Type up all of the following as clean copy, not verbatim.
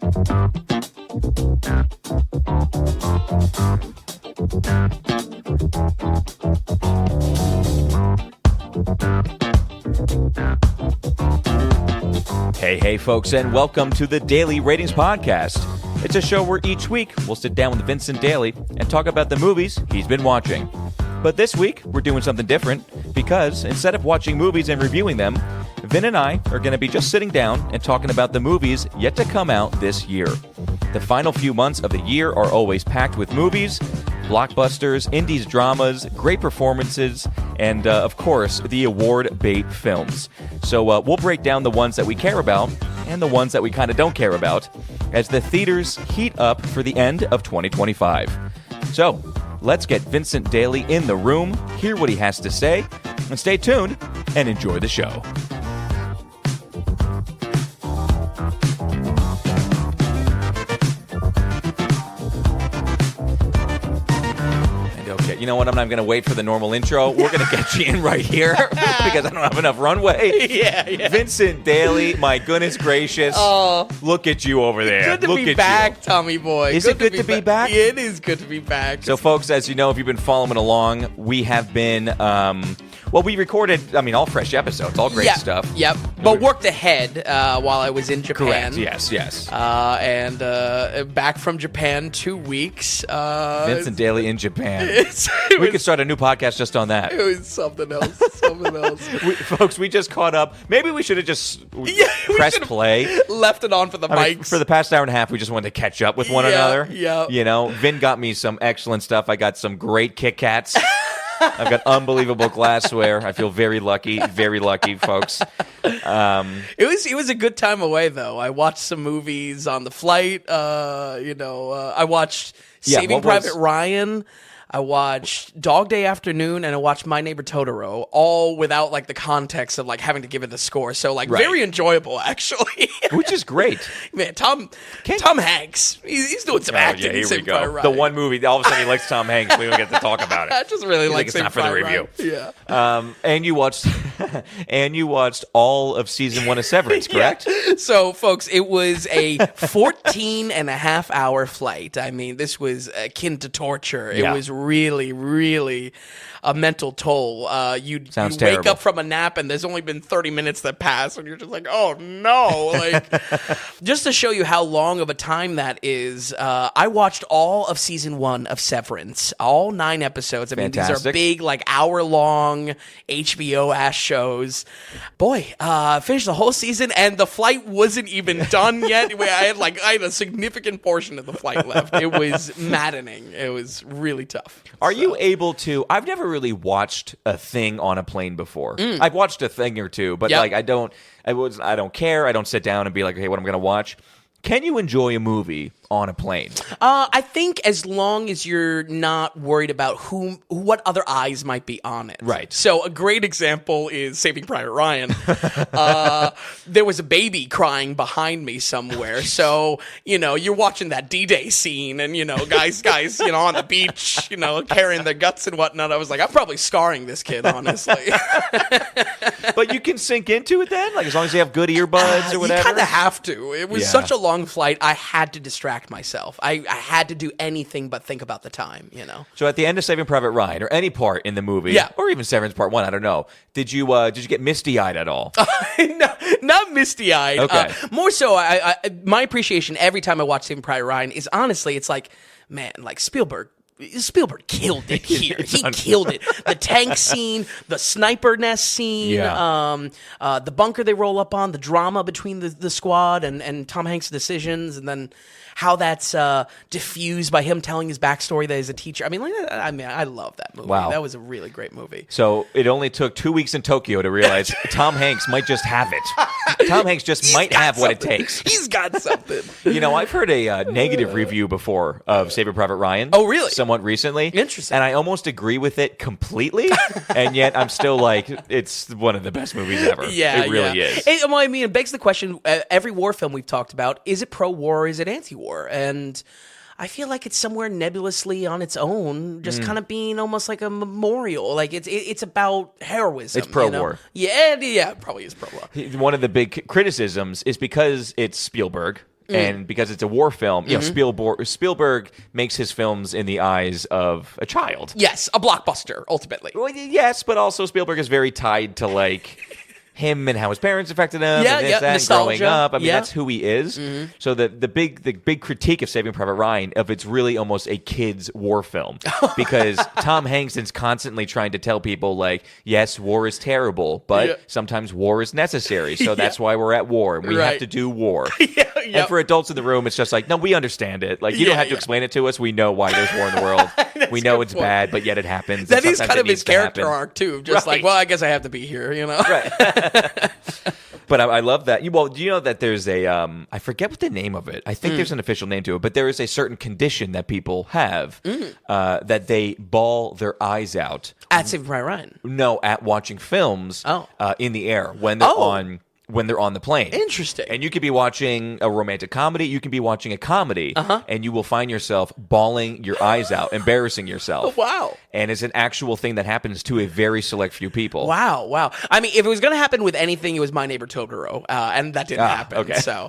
Hey, folks, and welcome to the Daily Ratings Podcast. It's a show where each week we'll sit down with Vincent Daily and talk about the movies he's been watching. But this week, we're doing something different because instead of watching movies and reviewing them, Vin and I are going to be just sitting down and talking about the movies yet to come out this year. The final few months of the year are always packed with movies, blockbusters, indies dramas, great performances, and, of course, the award bait films. So we'll break down the ones that we care about and the ones that we kind of don't care about as the theaters heat up for the end of 2025. So let's get Vincent Daily in the room, hear what he has to say, and stay tuned and enjoy the show. You know what? I'm not going to wait for the normal intro. We're going to get you in right here because I don't have enough runway. Yeah. Vincent Daily, my goodness gracious. Oh. Look at you over there. Good to Look be at back, you. Tommy boy. Is it good to be back? It is good to be back. So, folks, as you know, if you've been following along, we have been, we recorded, all fresh episodes, all great stuff. Yep. But worked ahead while I was in Japan. Correct. Yes. And back from Japan 2 weeks. Vincent Daily in Japan. We could start a new podcast just on that. It was something else. Folks, we just caught up. Maybe we should have just pressed play. Left it on for the mics. For the past hour and a half, we just wanted to catch up with one another. Yeah. You know, Vin got me some excellent stuff. I got some great Kit Kats. I've got unbelievable glassware. I feel very lucky, folks. It was a good time away, though. I watched some movies on the flight. I watched Saving Private Ryan. I watched Dog Day Afternoon, and I watched My Neighbor Totoro, all without the context of very enjoyable score. So very enjoyable, actually. Which is great. Man, Tom Hanks, he's doing some acting. Here we go. The one movie, all of a sudden he likes Tom Hanks. We don't get to talk about it. I just really like it's not for the review. Yeah. And you watched all of season 1 of Severance, correct? Yeah. So, folks, it was a 14-and-a-half-hour flight. This was akin to torture. It was really, really a mental toll. You'd wake up from a nap and there's only been 30 minutes that pass and you're just like, oh no. Just to show you how long of a time that is, I watched all of season 1 of Severance, all 9 episodes. Fantastic. These are big, hour-long HBO-ass shows. Boy, finished the whole season and the flight wasn't even done yet. I had a significant portion of the flight left. It was maddening. It was really tough. Are you able to? I've never really watched a thing on a plane before. I've watched a thing or two, but I don't care. I don't sit down and be like, okay, what I'm going to watch. Can you enjoy a movie on a plane? I think as long as you're not worried about what other eyes might be on it. Right. So a great example is Saving Private Ryan. There was a baby crying behind me somewhere. So, you're watching that D-Day scene and, guys, on the beach, carrying their guts and whatnot. I was like, I'm probably scarring this kid, honestly. But you can sink into it then? As long as you have good earbuds or whatever? You kind of have to. It was such a long flight. I had to distract myself. I had to do anything but think about the time, So at the end of Saving Private Ryan, or any part in the movie, or even Severance Part 1, I don't know, did you get misty-eyed at all? No, not misty-eyed. Okay. More so, my appreciation every time I watch Saving Private Ryan is honestly, it's Spielberg killed it here. He killed it. The tank scene, the sniper nest scene, the bunker they roll up on, the drama between the squad and Tom Hanks' decisions, and then how that's diffused by him telling his backstory that he's a teacher. I love that movie. Wow. That was a really great movie. So it only took 2 weeks in Tokyo to realize Tom Hanks might just have it. Tom Hanks just might have what it takes. He's got something. I've heard a negative review before of Saving Private Ryan. Oh, really? Somewhat recently. Interesting. And I almost agree with it completely, and yet I'm still like, it's one of the best movies ever. Yeah, it really is. It begs the question, every war film we've talked about, is it pro-war or is it anti-war? And I feel like it's somewhere nebulously on its own, just kind of being almost like a memorial. It's about heroism. It's pro-war. Yeah, it probably is pro-war. One of the big criticisms is because it's Spielberg, and because it's a war film, you know, Spielberg makes his films in the eyes of a child. Yes, a blockbuster, ultimately. Well, yes, but also Spielberg is very tied to like him and how his parents affected him, and this, that, and growing up. I mean, that's who he is. So the big critique of Saving Private Ryan of it's really almost a kid's war film because Tom Hanks is constantly trying to tell people like, yes, war is terrible, but sometimes war is necessary. So that's why we're at war, and we have to do war. And for adults in the room, it's just like, no, we understand it. Like, you don't have to explain it to us. We know why there's war in the world. We know it's bad, but yet it happens. That is kind of his character arc, too. Just like, well, I guess I have to be here, you know? Right. But I love that. Well, do you know that there's a, I forget what the name of it. I think there's an official name to it, but there is a certain condition that people have that they bawl their eyes out. At Saving Private Ryan? No, at watching films in the air when they're when they're on the plane. Interesting. And you could be watching a romantic comedy, you can be watching a comedy, and you will find yourself bawling your eyes out, embarrassing yourself. Oh, wow. And it's an actual thing that happens to a very select few people. Wow. I mean, if it was going to happen with anything, it was My Neighbor Totoro, and that didn't happen. Okay. So,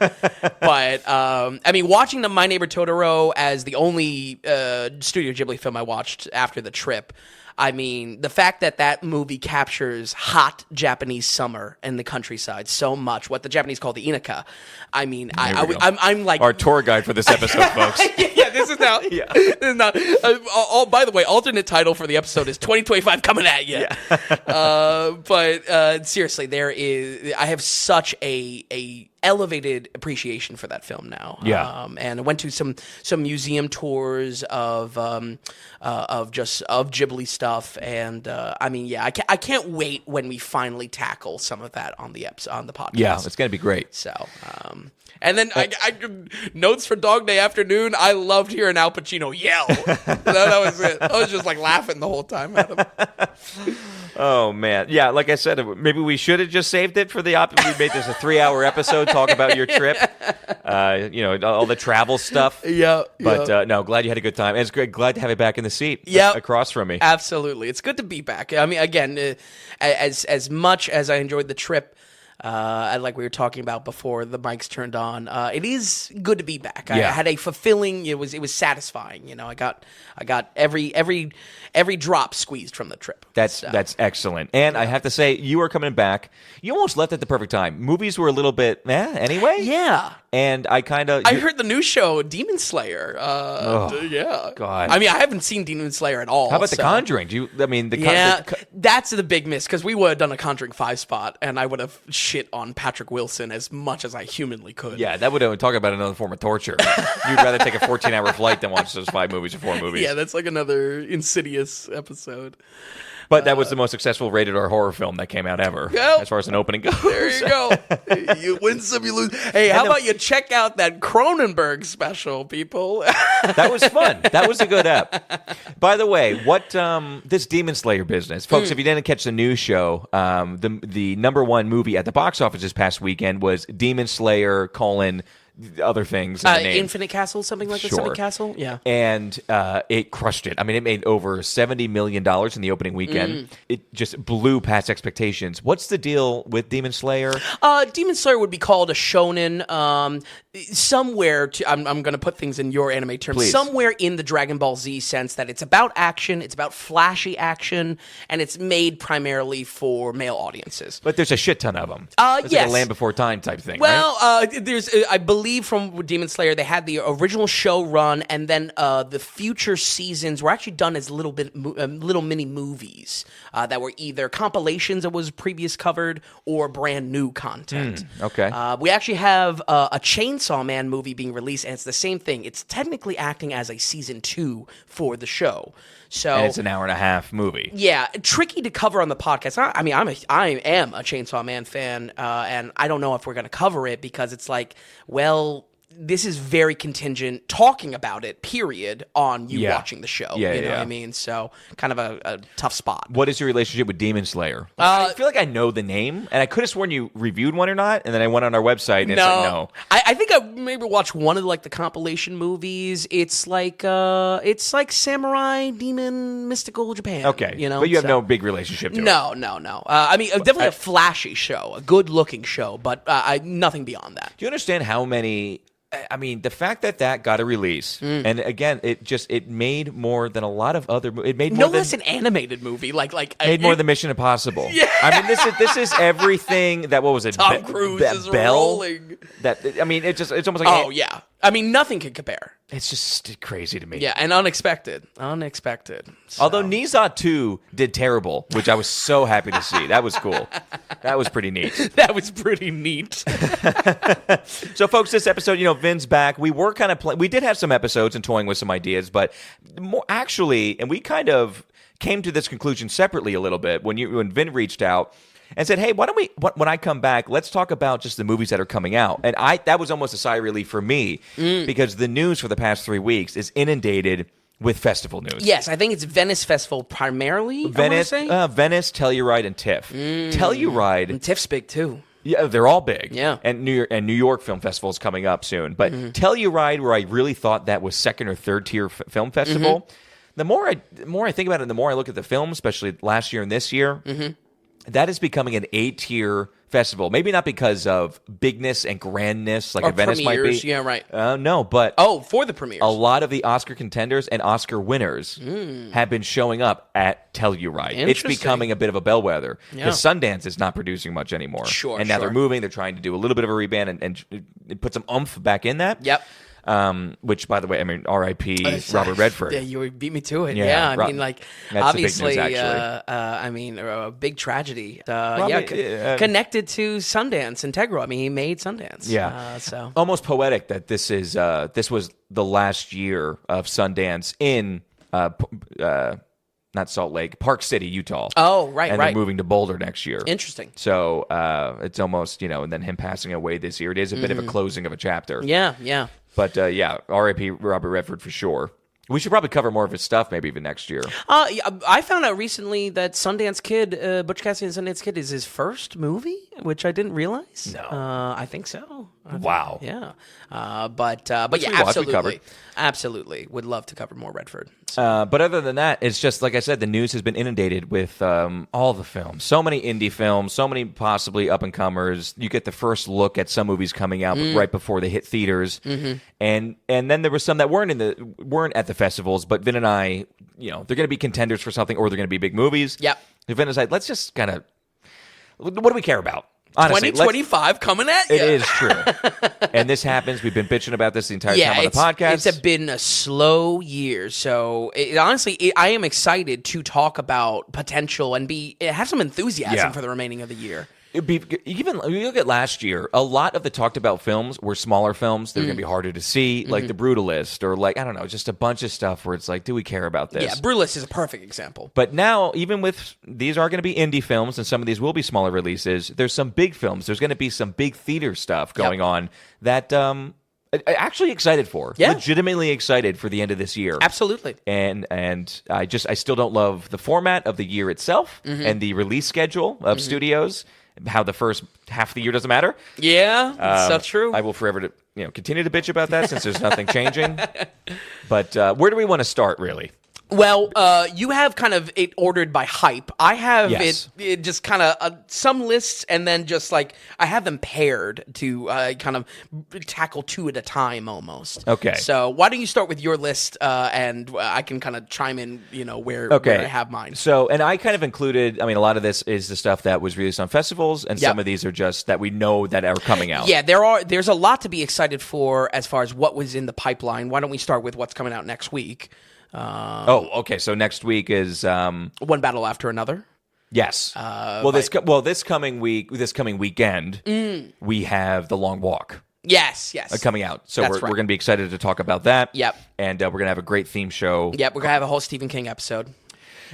but, I mean, watching the My Neighbor Totoro as the only Studio Ghibli film I watched after the trip, I mean, the fact that that movie captures hot Japanese summer in the countryside so much, what the Japanese call the inaka. I mean, I'm like our tour guide for this episode, folks. Yeah, this is now. Yeah, this is not. By the way, alternate title for the episode is 2025 coming at you. Yeah. But seriously, I have such a elevated appreciation for that film now. Yeah. And I went to some museum tours of Ghibli stuff, and I mean, yeah, I can't wait when we finally tackle some of that on the podcast. Yeah, it's gonna be great. So, and then I notes for Dog Day Afternoon. I loved hearing Al Pacino yell. that was it. I was just like laughing the whole time at him. Oh man, yeah. Like I said, maybe we should have just saved it for the we made this a 3-hour episode. Talk about your trip. You know, all the travel stuff. Yeah. But no, glad you had a good time. And it's great. Glad to have you back in the seat. Across from me. Absolutely, it's good to be back. I mean, again, as much as I enjoyed the trip. Like we were talking about before the mics turned on, it is good to be back. I had a fulfilling. It was satisfying. You know, I got every drop squeezed from the trip. That's excellent. And I have to say, you are coming back. You almost left at the perfect time. Movies were a little bit anyway. Yeah. And I heard the new show Demon Slayer. Yeah. God. I mean, I haven't seen Demon Slayer at all. How about The Conjuring? That's the big miss because we would have done a Conjuring 5 spot, and I would have shit on Patrick Wilson as much as I humanly could. Yeah, that would talk about another form of torture. You'd rather take a 14-hour flight than watch those 5 movies or 4 movies. Yeah, that's like another Insidious episode. But that was the most successful rated R horror film that came out ever, as far as an opening goes. There you go. You win some, you lose. Hey, how about you check out that Cronenberg special, people? That was fun. That was a good app. By the way, what this Demon Slayer business, folks? If you didn't catch the news show, the number one movie at the box office this past weekend was Demon Slayer: other things in the name. Infinite Castle, something like that. Infinite Castle, yeah. And it crushed it. I mean, it made over $70 million in the opening weekend. It just blew past expectations. What's the deal with Demon Slayer? Demon Slayer would be called a shonen. Somewhere, I'm going to put things in your anime terms. Please. Somewhere in the Dragon Ball Z sense that it's about action, it's about flashy action, and it's made primarily for male audiences. But there's a shit ton of them. It's yes. like a Land Before Time type thing, well, right? There's, I believe from Demon Slayer, they had the original show run, and then the future seasons were actually done as little mini movies that were either compilations that was previous covered or brand new content. Okay. We actually have a Chainsaw Man movie being released, and it's the same thing. It's technically acting as a season 2 for the show. So, and it's an hour-and-a-half movie. Yeah, tricky to cover on the podcast. I mean, I am a Chainsaw Man fan, and I don't know if we're going to cover it because it's like, well, this is very contingent talking about it, period, on you watching the show. You know what I mean? So kind of a tough spot. What is your relationship with Demon Slayer? I feel like I know the name, and I could have sworn you reviewed one or not, and then I went on our website, and it's like, no. I think I maybe watched one of the compilation movies. It's like samurai, demon, mystical Japan. Okay. You know? But you have no big relationship to it. No. I mean, definitely a flashy show, a good-looking show, but nothing beyond that. Do you understand how many I mean, the fact that got a release, and again, it made more than a lot of other. It made more No than less an animated movie. made more than Mission Impossible. Yeah. I mean, this is everything that what was it? Tom Cruise is rolling. That I mean, it's almost like oh yeah. I mean, nothing can compare. It's just crazy to me. Yeah, and unexpected. So. Although Nizat 2 did terrible, which I was so happy to see. That was cool. That was pretty neat. That was pretty neat. So, folks, this episode, Vin's back. We were kind of we did have some episodes and toying with some ideas, but more actually, and we kind of came to this conclusion separately a little bit when Vin reached out and said, hey, why don't we, when I come back, let's talk about just the movies that are coming out. And that was almost a sigh of relief for me because the news for the past 3 weeks is inundated with festival news. Yes, I think it's Venice Festival primarily, Venice, Telluride, and TIFF. Telluride. And TIFF's big, too. Yeah, they're all big. Yeah. And New York Film Festival is coming up soon. But Telluride, where I really thought that was second or third tier film festival, the more I think about it, the more I look at the film, especially last year and this year, that is becoming an A-tier festival. Maybe not because of bigness and grandness like or a Venice might be. Yeah, right. No, but for the premieres. A lot of the Oscar contenders and Oscar winners have been showing up at Telluride. It's becoming a bit of a bellwether because Sundance is not producing much anymore. Sure, and now they're moving. They're trying to do a little bit of a reband and put some oomph back in that. Yep. Which, by the way, I mean, R.I.p. Robert Redford. Yeah, you beat me to it. Yeah, I mean, like, that's obviously, big news, actually. I mean, a big tragedy. Connected to Sundance Integral. I mean, he made Sundance. Yeah. So almost poetic that this was the last year of Sundance in not Salt Lake, Park City, Utah. Oh, right, and right. they're moving to Boulder next year. Interesting. So it's almost, and then him passing away this year. It is a bit of a closing of a chapter. Yeah, yeah. But R.I.P. Robert Redford for sure. We should probably cover more of his stuff maybe even next year. I found out recently that Sundance Kid, Butch Cassidy and Sundance Kid is his first movie, which I didn't realize. No. I think so. Wow. Yeah. But yeah, absolutely. Absolutely. Would love to cover more Redford. So. But other than that, it's just, like I said, the news has been inundated with all the films. So many indie films, so many possibly up-and-comers. You get the first look at some movies coming out right before they hit theaters. And then there were some that weren't at the festivals, but Vin and I, they're going to be contenders for something or they're going to be big movies. Yep. Vin and I, let's just kind of, what do we care about? Honestly, 2025 coming at you. It is true. And this happens. We've been bitching about this the entire time on the podcast. It's been a slow year. So, honestly, I am excited to talk about potential and have some enthusiasm for the remaining of the year. Even when you look at last year, a lot of the talked about films were smaller films. They're going to be harder to see, like The Brutalist, or like, I don't know, just a bunch of stuff where it's like, do we care about this? Yeah, Brutalist is a perfect example. But now, even with these are going to be indie films, and some of these will be smaller releases, there's some big films. There's going to be some big theater stuff going on that I'm actually excited for. Yeah. Legitimately excited for the end of this year. Absolutely. And I still don't love the format of the year itself and the release schedule of studios. How the first half of the year doesn't matter. Yeah, so true. I will forever continue to bitch about that since there's nothing changing. But where do we want to start, really? Well, you have kind of it ordered by hype. I have it just kind of some lists, and then just like I have them paired to kind of tackle two at a time almost. Okay. So why don't you start with your list, and I can kind of chime in, where I have mine. So, and I kind of included, a lot of this is the stuff that was released on festivals, and some of these are just that we know that are coming out. Yeah, there's a lot to be excited for as far as what was in the pipeline. Why don't we start with what's coming out next week? Okay. So next week is One Battle After Another. Yes. This coming weekend, we have The Long Walk. Yes. Coming out. So we're going to be excited to talk about that. Yep. And we're going to have a great theme show. Yep. We're going to have a whole Stephen King episode.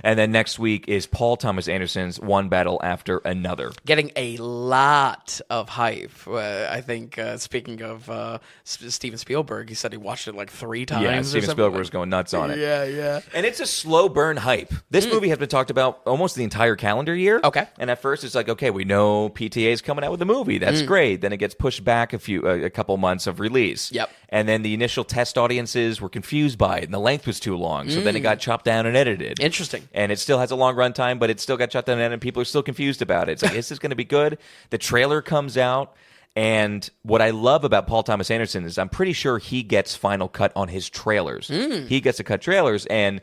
And then next week is Paul Thomas Anderson's One Battle After Another. Getting a lot of hype. I think, speaking of Steven Spielberg, he said he watched it like 3 times. Yeah, Steven Spielberg was going nuts on it. Yeah. And it's a slow burn hype. This movie has been talked about almost the entire calendar year. Okay. And at first it's like, okay, we know PTA is coming out with a movie. That's great. Then it gets pushed back a couple months of release. Yep. And then the initial test audiences were confused by it, and the length was too long. So then it got chopped down and edited. Interesting. And it still has a long run time, but it still got chopped down and edited, and people are still confused about it. It's like, is this going to be good? The trailer comes out, And what I love about Paul Thomas Anderson is I'm pretty sure he gets final cut on his trailers. He gets to cut trailers, and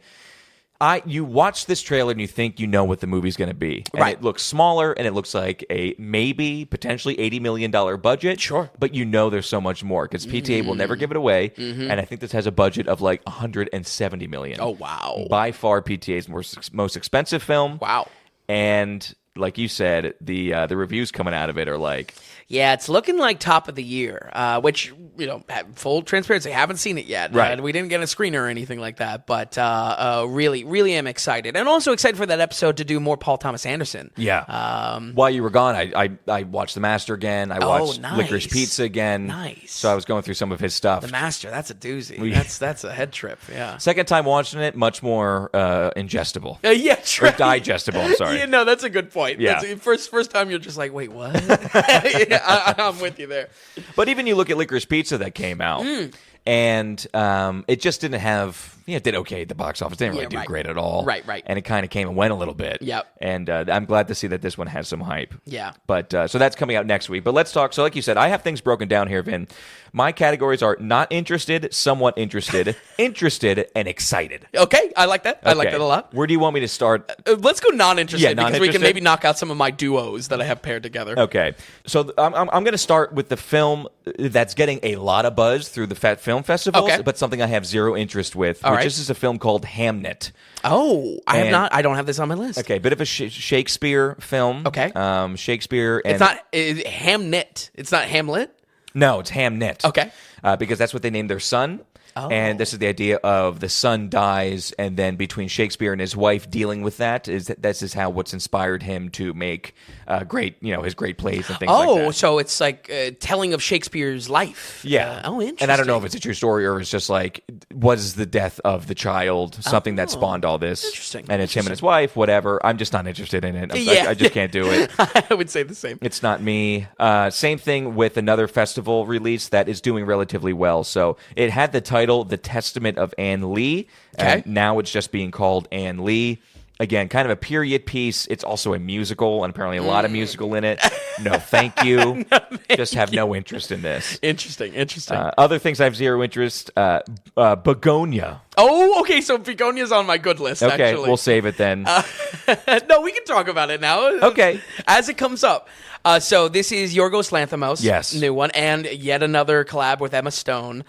you watch this trailer and you think you know what the movie's going to be. And Right. it looks smaller, and it looks like a maybe potentially $80 million budget. Sure. But you know there's so much more because PTA will never give it away. And I think this has a budget of like $170 million. Oh, wow. By far PTA's most expensive film. Wow. And like you said, the reviews coming out of it are like... Yeah, it's looking like top of the year, which, full transparency, haven't seen it yet. Right. We didn't get a screener or anything like that, but really, really am excited. And also excited for that episode to do more Paul Thomas Anderson. Yeah. While you were gone, I watched The Master again. I watched nice. Licorice Pizza again. Nice. So I was going through some of his stuff. The Master, that's a doozy. That's a head trip, yeah. Second time watching it, much more ingestible. Yeah, true. Or digestible, I'm sorry. Yeah, no, that's a good point. Yeah. First time you're just like, wait, what? Yeah, I'm with you there. But even you look at Licorice Pizza that came out, and it just didn't have... it did okay at the box office. It didn't really do great at all. Right. And it kind of came and went a little bit. Yep. And I'm glad to see that this one has some hype. Yeah. But so that's coming out next week. But let's talk. So like you said, I have things broken down here, Vin. My categories are not interested, somewhat interested, interested, and excited. Okay, I like that. I like Okay. that a lot. Where do you want me to start? Let's go non-interested, Yeah, because we non-interested. can maybe knock out some of my duos that I have paired together. Okay. So I'm going to start with the film that's getting a lot of buzz through the film festivals, Okay. but something I have zero interest with, All which right. is a film called Hamnet. Oh, I have And- not. I don't have this on my list. Okay, bit of a Shakespeare film. Okay. Shakespeare. And It's not Hamnet. It's not Hamlet. No, it's Hamnet. Okay. Because that's what they named their son. Oh. And this is the idea of the son dies, and then between Shakespeare and his wife dealing with that this is how what's inspired him to make his great plays and things like that. Oh, so it's like telling of Shakespeare's life. Yeah. Interesting. And I don't know if it's a true story or it's just like, was the death of the child something that spawned all this? Interesting. And it's him and his wife, whatever. I'm just not interested in it. Yeah. I just can't do it. I would say the same. It's not me. Same thing with another festival release that is doing relatively well. So it had the title The Testament of Anne Lee. Okay. And now it's just being called Anne Lee. Again, kind of a period piece. It's also a musical, and apparently a lot of musical in it. No, thank you. Just have no interest in this. Interesting. Other things I have zero interest. Begonia. Oh, okay. So Begonia's on my good list. Okay, actually. we'll save it then. No, we can talk about it now. Okay. As it comes up. So this is Yorgos Lanthimos. Yes. New one. And yet another collab with Emma Stone.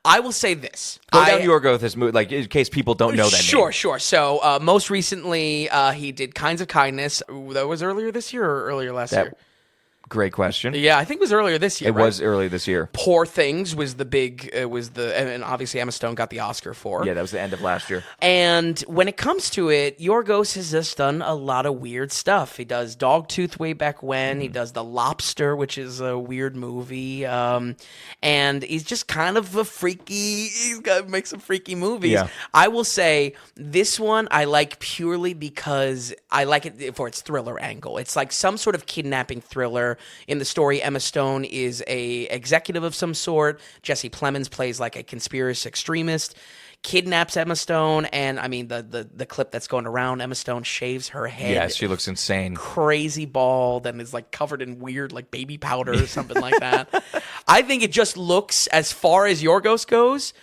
I will say this. Go down Yorgos' movie, like in case people don't know that name. Sure. So most recently, he did Kinds of Kindness. Ooh, that was earlier this year or earlier last year? Great question. Yeah, I think it was earlier this year. It was early this year. Poor Things was the big, and obviously Emma Stone got the Oscar for. Yeah, that was the end of last year. And when it comes to it, Yorgos has just done a lot of weird stuff. He does Dogtooth way back when. He does The Lobster, which is a weird movie. And he's just kind of a freaky, makes some freaky movies. Yeah. I will say this one I like purely because I like it for its thriller angle. It's like some sort of kidnapping thriller. In the story, Emma Stone is a executive of some sort. Jesse Plemons plays like a conspiracy extremist, kidnaps Emma Stone, and I mean the clip that's going around, Emma Stone shaves her head. Yes, she looks insane. Crazy bald and is like covered in weird like baby powder or something like that. I think it just looks, as far as Yorgos goes,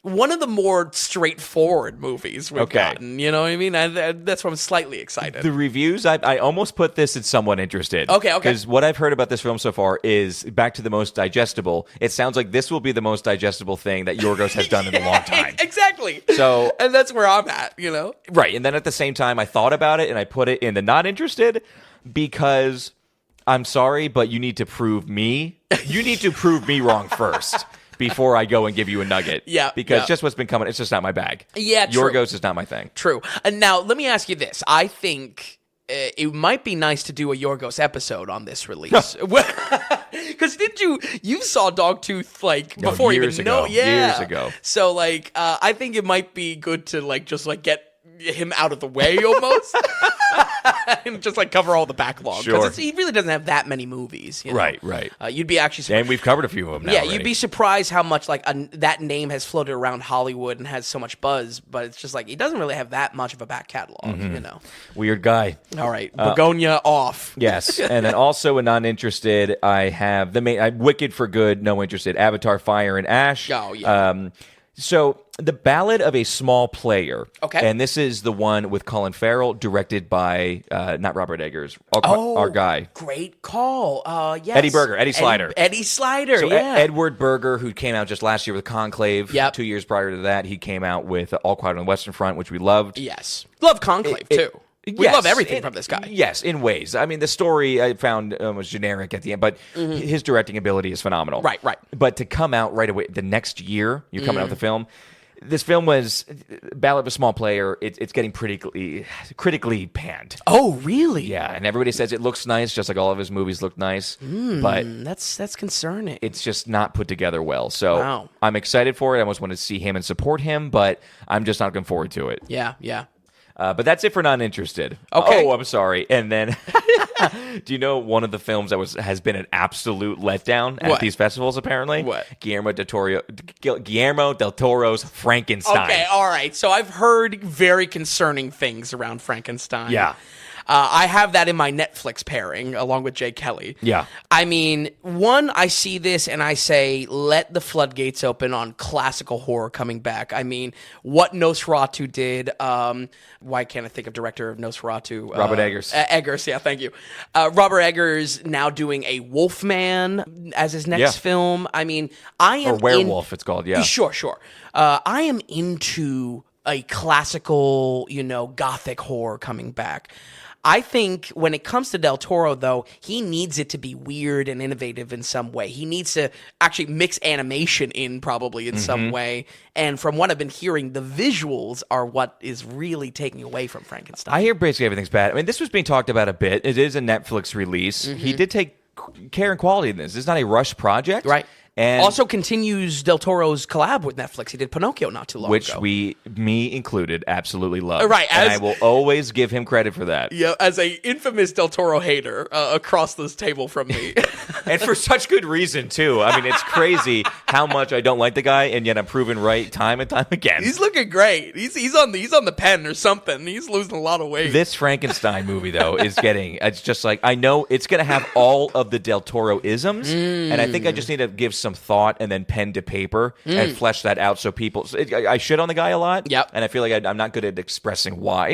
one of the more straightforward movies we've gotten. You know what I mean? That's why I'm slightly excited. The reviews, I almost put this as somewhat interested. Okay. Because what I've heard about this film so far is back to the most digestible. It sounds like this will be the most digestible thing that Yorgos has done in a long time. Exactly. So, and that's where I'm at, you know? Right. And then at the same time, I thought about it and I put it in the not interested because I'm sorry, but you need to prove me wrong first. Before I go and give you a nugget. Yeah. Because just what's been coming, it's just not my bag. Yeah, true. Yorgos is not my thing. True. And now, let me ask you this. I think it might be nice to do a Yorgos episode on this release. Because you saw Dogtooth like before years even know. ago. Yeah. Years ago. So like, I think it might be good to like just like get him out of the way almost, and just like cover all the backlog because he really doesn't have that many movies. You know? Right. You'd be actually surprised. And we've covered a few of them now. Yeah, already. you'd be surprised how much like that name has floated around Hollywood and has so much buzz, but it's just like he doesn't really have that much of a back catalog. You know, Weird guy. all right, Begonia off. Yes, and then also a non-interested, I have the main Wicked for Good, no interested. Avatar, Fire and Ash. Oh, yeah. So the Ballad of a Small Player. Okay. And this is the one with Colin Farrell, directed by not Robert Eggers, our guy. Great call. Yes. Eddie Slider. Eddie Slider, So yeah. Edward Berger, who came out just last year with Conclave. Yep. 2 years prior to that, he came out with All Quiet on the Western Front, which we loved. Yes. Love Conclave, too. We love everything from this guy. Yes, in ways. I mean, the story I found was generic at the end, but his directing ability is phenomenal. Right. But to come out right away, the next year, you're coming out with the film. This film was Ballad of a Small Player. It's getting critically panned. Oh, really? Yeah, and everybody says it looks nice, just like all of his movies look nice. But That's concerning. it's just not put together well. So Wow. I'm excited for it. I almost want to see him and support him, but I'm just not looking forward to it. Yeah. But that's it for not interested. Okay. Oh, I'm sorry. And then, do you know one of the films that has been an absolute letdown at What? these festivals? Apparently, What? Guillermo del Toro's Frankenstein. Okay, all right. So I've heard very concerning things around Frankenstein. Yeah. I have that in my Netflix pairing along with Jay Kelly. Yeah. I mean, one, I see this and I say, let the floodgates open on classical horror coming back. I mean, what Nosferatu did. Why can't I think of director of Nosferatu? Robert Eggers. Eggers, yeah, thank you. Robert Eggers now doing a Wolfman as his next film. I mean, I am Or Werewolf, it's called, yeah. Sure. I am into a classical, gothic horror coming back. I think when it comes to Del Toro, though, he needs it to be weird and innovative in some way. He needs to actually mix animation in probably in some way. And from what I've been hearing, the visuals are what is really taking away from Frankenstein. I hear basically everything's bad. I mean, this was being talked about a bit. It is a Netflix release. He did take care and quality in this. This is not a rush project. Right. And also continues Del Toro's collab with Netflix. He did Pinocchio not too long which ago. me included, absolutely love. Right, and I will always give him credit for that. Yeah, as a infamous Del Toro hater across this table from me. And for such good reason, too. I mean, it's crazy how much I don't like the guy, and yet I'm proven right time and time again. He's looking great. He's on the pen or something. He's losing a lot of weight. This Frankenstein movie, though, it's just like, I know it's going to have all of the Del Toro isms, and I think I just need to give some thought and then pen to paper and flesh that out so people... I shit on the guy a lot, Yep. and I feel like I'm not good at expressing why.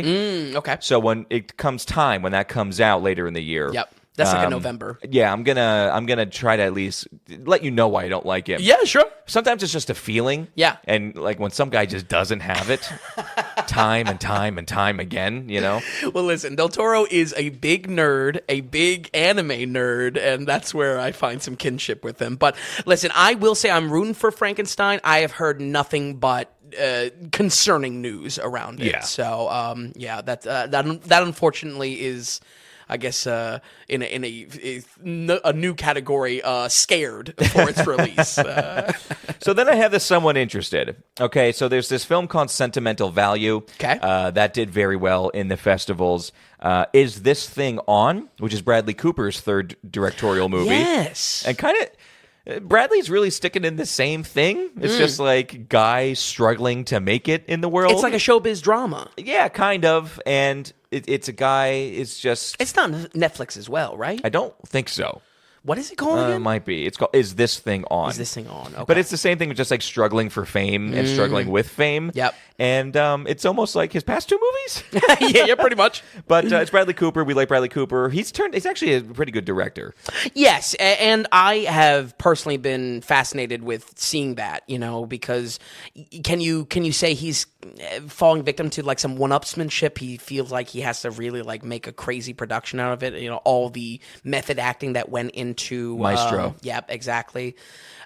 Okay. So when it comes time, when that comes out later in the year... Yep. That's like a November. Yeah, I'm gonna try to at least let you know why I don't like him. Yeah, sure. Sometimes it's just a feeling. Yeah. And like when some guy just doesn't have it, time and time again, Well, listen, Del Toro is a big nerd, a big anime nerd, and that's where I find some kinship with him. But listen, I will say I'm rooting for Frankenstein. I have heard nothing but concerning news around it. Yeah. So, that unfortunately is, I guess, in a new category, scared for its release. So then I have this somewhat interested. Okay, so there's this film called Sentimental Value. Okay. That did very well in the festivals. Is This Thing On? Which is Bradley Cooper's third directorial movie. Yes. And kind of... Bradley's really sticking in the same thing. It's just like guys struggling to make it in the world. It's like a showbiz drama. Yeah, kind of. And it's a guy, it's just... It's not Netflix as well, right? I don't think so. What is it called It again? might be. It's called Is This Thing On? Is This Thing On? Okay. But it's the same thing, just like struggling for fame and struggling with fame. Yep. And it's almost like his past two movies. yeah, pretty much. But it's Bradley Cooper. We like Bradley Cooper. He's actually a pretty good director. Yes, and I have personally been fascinated with seeing that, because can you say he's falling victim to like some one-upsmanship? He feels like he has to really like make a crazy production out of it. All the method acting that went into Maestro. Yep, exactly.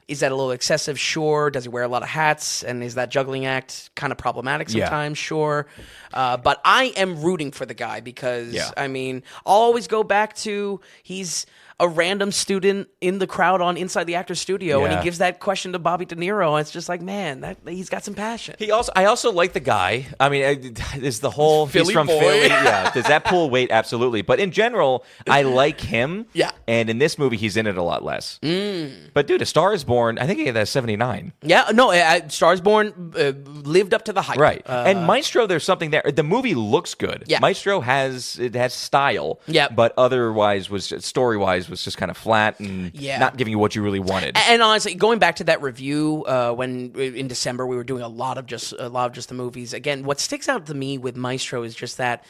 Is that a little excessive? Sure. Does he wear a lot of hats? And is that juggling act kind of problematic sometimes? Yeah. Sure. But I am rooting for the guy because, I mean, I'll always go back to he's a random student in the crowd on Inside the Actors Studio, and Yeah. he gives that question to Bobby De Niro, and it's just like, man, he's got some passion. I also like the guy. I mean, is the whole Philly he's from boy. Philly. Yeah, does that pull weight? Absolutely. But in general, I like him. Yeah. And in this movie, he's in it a lot less. But dude, A Star Is Born, I think he had that 79. Yeah, no, Stars Born lived up to the hype. Right. And Maestro, there's something there. The movie looks good. Yeah. Maestro has style. Yeah. But otherwise, story-wise, was just kind of flat and not giving you what you really wanted. And honestly, going back to that review when in December we were doing a lot of just the movies. Again, what sticks out to me with Maestro is just that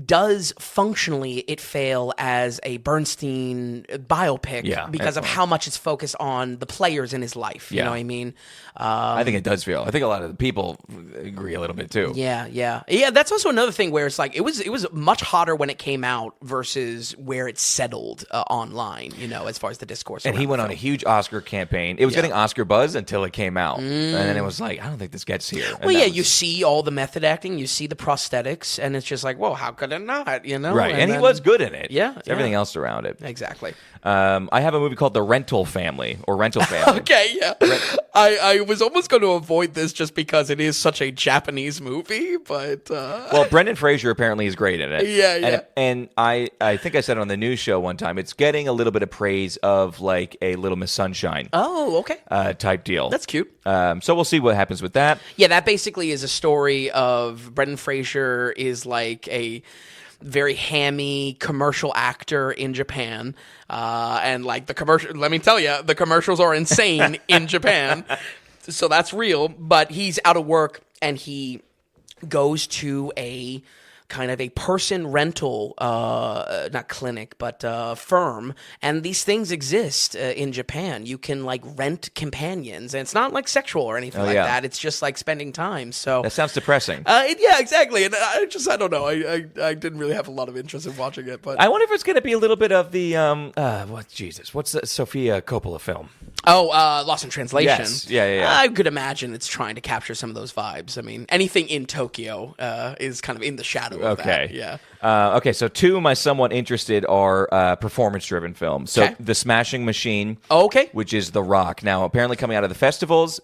does functionally it fail as a Bernstein biopic because of how much it's focused on the players in his life. You know what I mean? I think it does feel. I think a lot of the people agree a little bit too. Yeah. That's also another thing where it's like it was much hotter when it came out versus where it settled online. You know, as far as the discourse. And he went on a huge Oscar campaign. It was getting Oscar buzz until it came out, and then it was like, I don't think this gets here. Well, you see all the method acting, you see the prosthetics, and it's just like, well, how could it not? You know, right? And he was good in it. Yeah, It's everything else around it. Exactly. I have a movie called The Rental Family or Rental Family. Okay, yeah. I was almost going to avoid this just because it is such a Japanese movie, but Well, Brendan Fraser apparently is great in it. Yeah. And I think I said on the news show one time, it's getting a little bit of praise of like a Little Miss Sunshine. Oh, okay. Type deal. That's cute. So we'll see what happens with that. Yeah, that basically is a story of Brendan Fraser is like a very hammy commercial actor in Japan. And like the commercial, let me tell you, the commercials are insane in Japan. So that's real, but he's out of work and he goes to a kind of a person rental, not clinic, but firm. And these things exist in Japan. You can like rent companions, and it's not like sexual or anything like that. It's just like spending time. So That sounds depressing. yeah, exactly. And I don't know. I didn't really have a lot of interest in watching it, but I wonder if it's going to be a little bit of the what's the Sofia Coppola film? Lost in Translation. Yes. Yeah. I could imagine it's trying to capture some of those vibes. I mean, anything in Tokyo is kind of in the shadow of that. Yeah. Okay, so two of my somewhat interested are performance-driven films. So The Smashing Machine, which is The Rock. Now, apparently coming out of the festivals.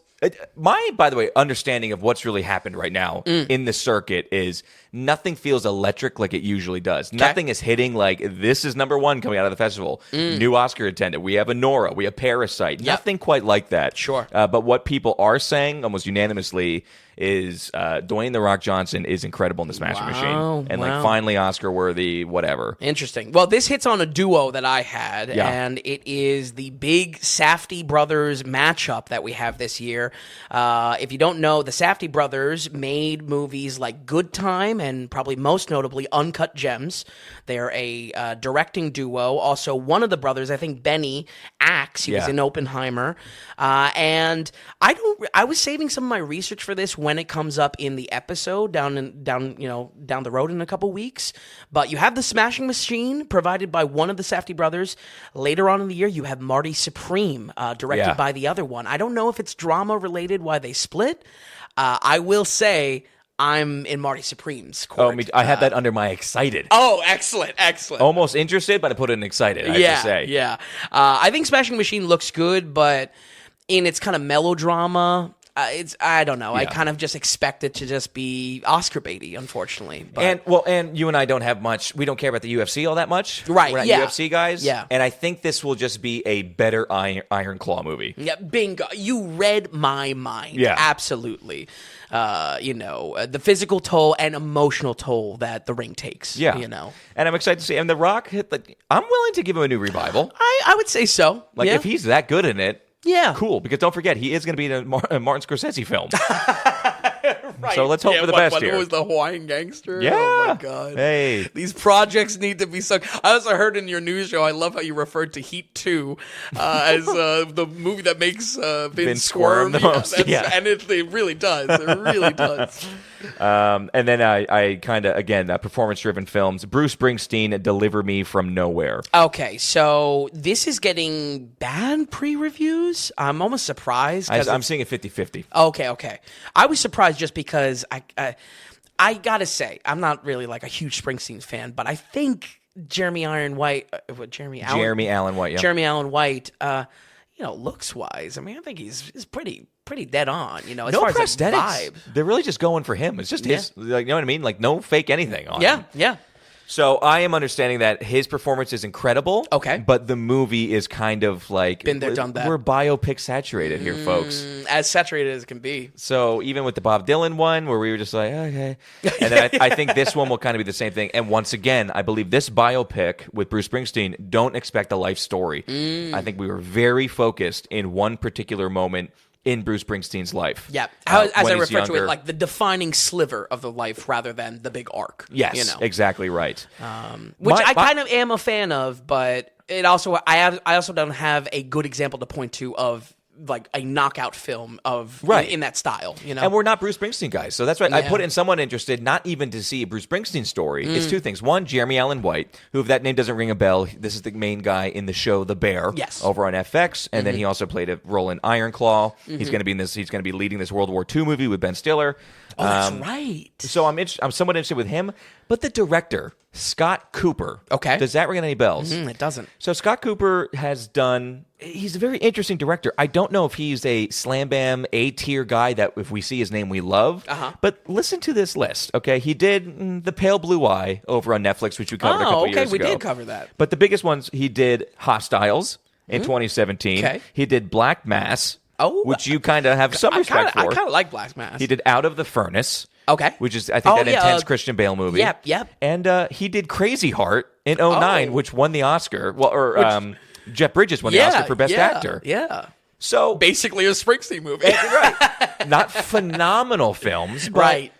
My, by the way, understanding of what's really happened right now in the circuit is nothing feels electric like it usually does. Nothing is hitting like this is number one coming out of the festival. New Oscar attendant. We have Nora. We have Parasite. Nothing quite like that. Sure. But what people are saying almost unanimously is Dwayne The Rock Johnson is incredible in The Smashing Machine. And like finally Oscar worthy, whatever. Interesting. Well, this hits on a duo that I had, and it is the big Safdie brothers matchup that we have this year. If you don't know, the Safdie brothers made movies like Good Time and probably most notably Uncut Gems. They're a directing duo. Also, one of the brothers, I think Benny, acts. He was in Oppenheimer. And I was saving some of my research for this when it comes up in the episode down the road in a couple weeks. But you have The Smashing Machine provided by one of the Safdie brothers. Later on in the year, you have Marty Supreme directed by the other one. I don't know if it's drama related why they split. I will say I'm in Marty Supreme's court. I had that under my excited. Oh, excellent. Almost interested, but I put it in excited, I have to say. Yeah. I think Smashing Machine looks good, but in its kind of melodrama, I don't know. I kind of just expect it to just be Oscar baity, unfortunately. But. And you and I don't have much. We don't care about the UFC all that much. Right? We're not UFC guys. Yeah. And I think this will just be a better Iron Claw movie. Yeah. Bingo. You read my mind. Yeah. Absolutely. The physical toll and emotional toll that the ring takes. Yeah. And I'm excited to see. And The Rock, I'm willing to give him a new revival. I would say so. Like if he's that good in it. Yeah. Cool, because don't forget, he is going to be in a Martin Scorsese film. Right. So let's hope for the best here. What was the Hawaiian Gangster? Yeah. Oh, my God. Hey. These projects need to be sunk. I also heard in your news show, I love how you referred to Heat 2 as the movie that makes Vin squirm the most. And it really does. It really does. And then I kind of, again, performance-driven films. Bruce Springsteen, Deliver Me From Nowhere. Okay, so this is getting bad pre-reviews. I'm almost surprised. I'm seeing it 50-50. Okay. I was surprised just because I gotta say, I'm not really like a huge Springsteen fan, but I think Jeremy Allen White. Jeremy Allen White. Yeah. Jeremy Allen White. Looks wise. I mean, I think he's pretty dead on. As No far as prosthetics. vibe. They're really just going for him. It's just his. Like, you know what I mean? Like no fake anything on him. Yeah. So I am understanding that his performance is incredible. Okay. But the movie is kind of like Been there, done that. We're biopic saturated here, folks. As saturated as it can be. So even with the Bob Dylan one, where we were just like, okay, and then I think this one will kind of be the same thing. And once again, I believe this biopic with Bruce Springsteen, don't expect a life story. I think we were very focused in one particular moment in Bruce Springsteen's life. Yeah, as I when he's refer to it, younger. like the defining sliver of the life rather than the big arc. Yes, exactly right. Which I kind of am a fan of, but it also I also don't have a good example to point to of like a knockout film of in that style, And we're not Bruce Springsteen guys, so that's right. I put in someone interested, not even to see a Bruce Springsteen story. It's two things. One, Jeremy Allen White, who, if that name doesn't ring a bell, this is the main guy in the show The Bear, over on FX, and then he also played a role in Iron Claw. He's going to be in this. He's going to be leading this World War II movie with Ben Stiller. Oh, that's right. So I'm somewhat interested with him, but the director, Scott Cooper. Okay. Does that ring any bells? It doesn't. So Scott Cooper he's a very interesting director. I don't know if he's a slam bam A-tier guy that if we see his name we love. But listen to this list, okay? He did The Pale Blue Eye over on Netflix, which we covered a couple years ago. We did cover that. But the biggest ones, he did Hostiles in 2017. Okay. He did Black Mass, Oh, which you kind of have some respect for. I kind of like Black Mass. He did Out of the Furnace. Okay. Which is, I think, that intense Christian Bale movie. Yep. And he did Crazy Heart in 2009, which won the Oscar. Jeff Bridges won the Oscar for Best Actor. Yeah. So basically a Springsteen movie. Right. Not phenomenal films, but